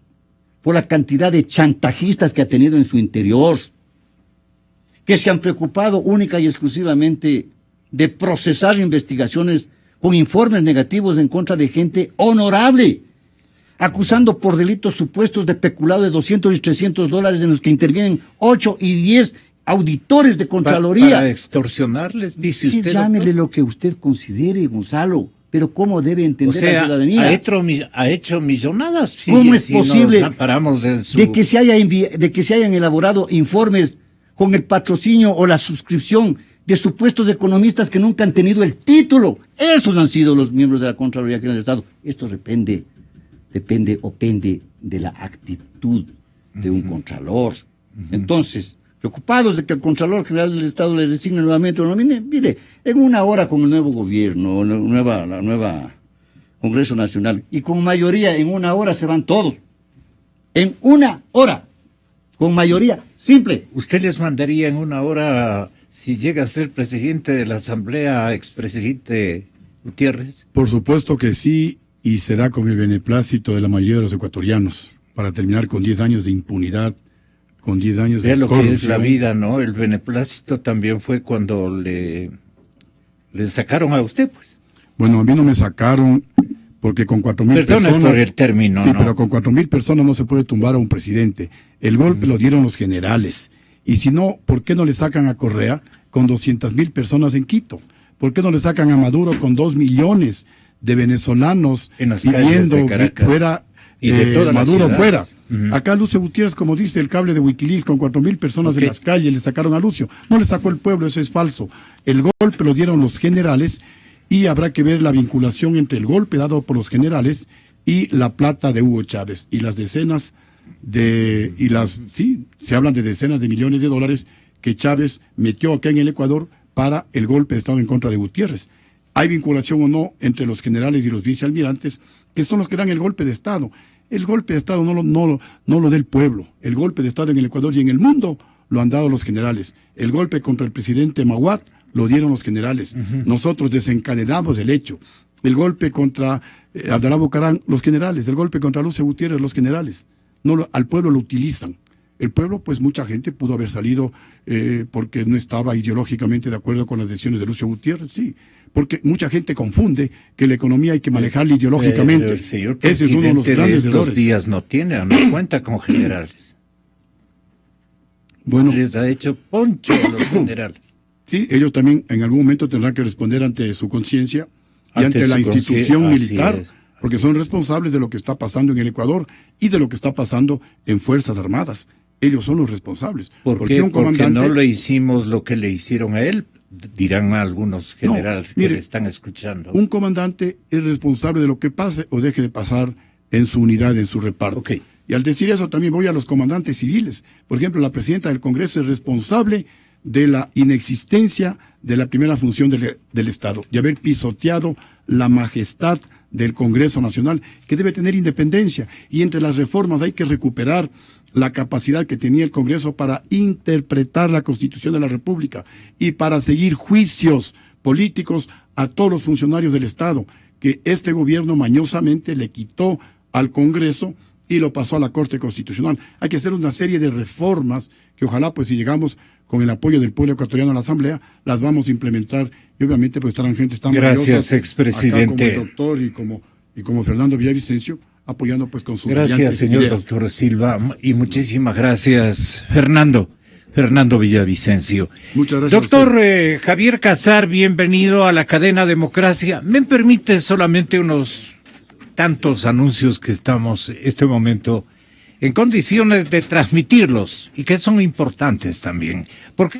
por la cantidad de chantajistas que ha tenido en su interior, que se han preocupado única y exclusivamente de procesar investigaciones con informes negativos en contra de gente honorable, acusando por delitos supuestos de peculado de $200 y $300 en los que intervienen 8 y 10 auditores de Contraloría. Para extorsionarles, dice usted. Llámele lo que usted considere, Gonzalo. Pero ¿cómo debe entender la ciudadanía? Ha hecho millonadas. ¿Cómo es posible de que se hayan elaborado informes con el patrocinio o la suscripción de supuestos economistas que nunca han tenido el título? Esos han sido los miembros de la Contraloría General del Estado. Esto depende de la actitud de un contralor. Entonces, preocupados de que el Contralor General del Estado le designe nuevamente o lo nomine, mire, en una hora con el nuevo gobierno, la nueva Congreso Nacional, y con mayoría, en una hora se van todos. En una hora, con mayoría simple. ¿Usted les mandaría en una hora, si llega a ser presidente de la Asamblea, expresidente Gutiérrez? Por supuesto que sí, y será con el beneplácito de la mayoría de los ecuatorianos, para terminar con 10 años de impunidad, con 10 años de corrupción. Lo que es la vida, ¿no? El beneplácito también fue cuando le sacaron a usted, pues. Bueno, a mí no me sacaron porque con 4,000 personas... Perdone por el término, sí, ¿no? pero con 4,000 personas no se puede tumbar a un presidente. El golpe lo dieron los generales. Y si no, ¿por qué no le sacan a Correa con 200,000 personas en Quito? ¿Por qué no le sacan a Maduro con 2 millones de venezolanos en las viviendo calles de Caracas, fuera, y de toda Maduro la fuera? Acá Lucio Gutiérrez, como dice el cable de Wikileaks, con 4,000 personas en las calles le sacaron a Lucio. No le sacó el pueblo, eso es falso. El golpe lo dieron los generales y habrá que ver la vinculación entre el golpe dado por los generales y la plata de Hugo Chávez y las decenas de... Sí, se hablan de decenas de millones de dólares que Chávez metió acá en el Ecuador para el golpe de Estado en contra de Gutiérrez. ¿Hay vinculación o no entre los generales y los vicealmirantes, que son los que dan el golpe de Estado? El golpe de Estado no lo da el pueblo. El golpe de Estado en el Ecuador y en el mundo lo han dado los generales. El golpe contra el presidente Maguad lo dieron los generales. Nosotros desencadenamos el hecho. El golpe contra Abdalá Bucaram, los generales. El golpe contra Lucio Gutiérrez, los generales. Al pueblo lo utilizan. El pueblo, pues mucha gente pudo haber salido porque no estaba ideológicamente de acuerdo con las decisiones de Lucio Gutiérrez, sí. Porque mucha gente confunde que la economía hay que manejarla ideológicamente. El señor Ese es uno de los grandes estos errores. días no cuenta con generales. Bueno, les ha hecho poncho a los generales. Sí, ellos también en algún momento tendrán que responder ante su conciencia y ante la institución militar, porque son responsables de lo que está pasando en el Ecuador y de lo que está pasando en Fuerzas Armadas. Ellos son los responsables. ¿Por qué? Porque no le hicimos lo que le hicieron a él, dirán algunos generales que le están escuchando. Un comandante es responsable de lo que pase o deje de pasar en su unidad, en su reparto. Y al decir eso también voy a los comandantes civiles. Por ejemplo, la presidenta del Congreso es responsable de la inexistencia de la primera función del Estado, de haber pisoteado la majestad del Congreso Nacional, que debe tener independencia. Y entre las reformas hay que recuperar la capacidad que tenía el Congreso para interpretar la Constitución de la República y para seguir juicios políticos a todos los funcionarios del Estado, que este gobierno mañosamente le quitó al Congreso y lo pasó a la Corte Constitucional. Hay que hacer una serie de reformas que ojalá, pues si llegamos con el apoyo del pueblo ecuatoriano a la Asamblea, las vamos a implementar y obviamente pues estarán gente tan Gracias, expresidente. Acá como el doctor y como Fernando Villavicencio, apoyando pues con su Gracias, señor ideas. doctor Silva, y muchísimas gracias, Fernando Villavicencio. Muchas gracias. Doctor Javier Casar, bienvenido a la cadena Democracia. ¿Me permite solamente unos tantos anuncios que estamos este momento en condiciones de transmitirlos y que son importantes también? Porque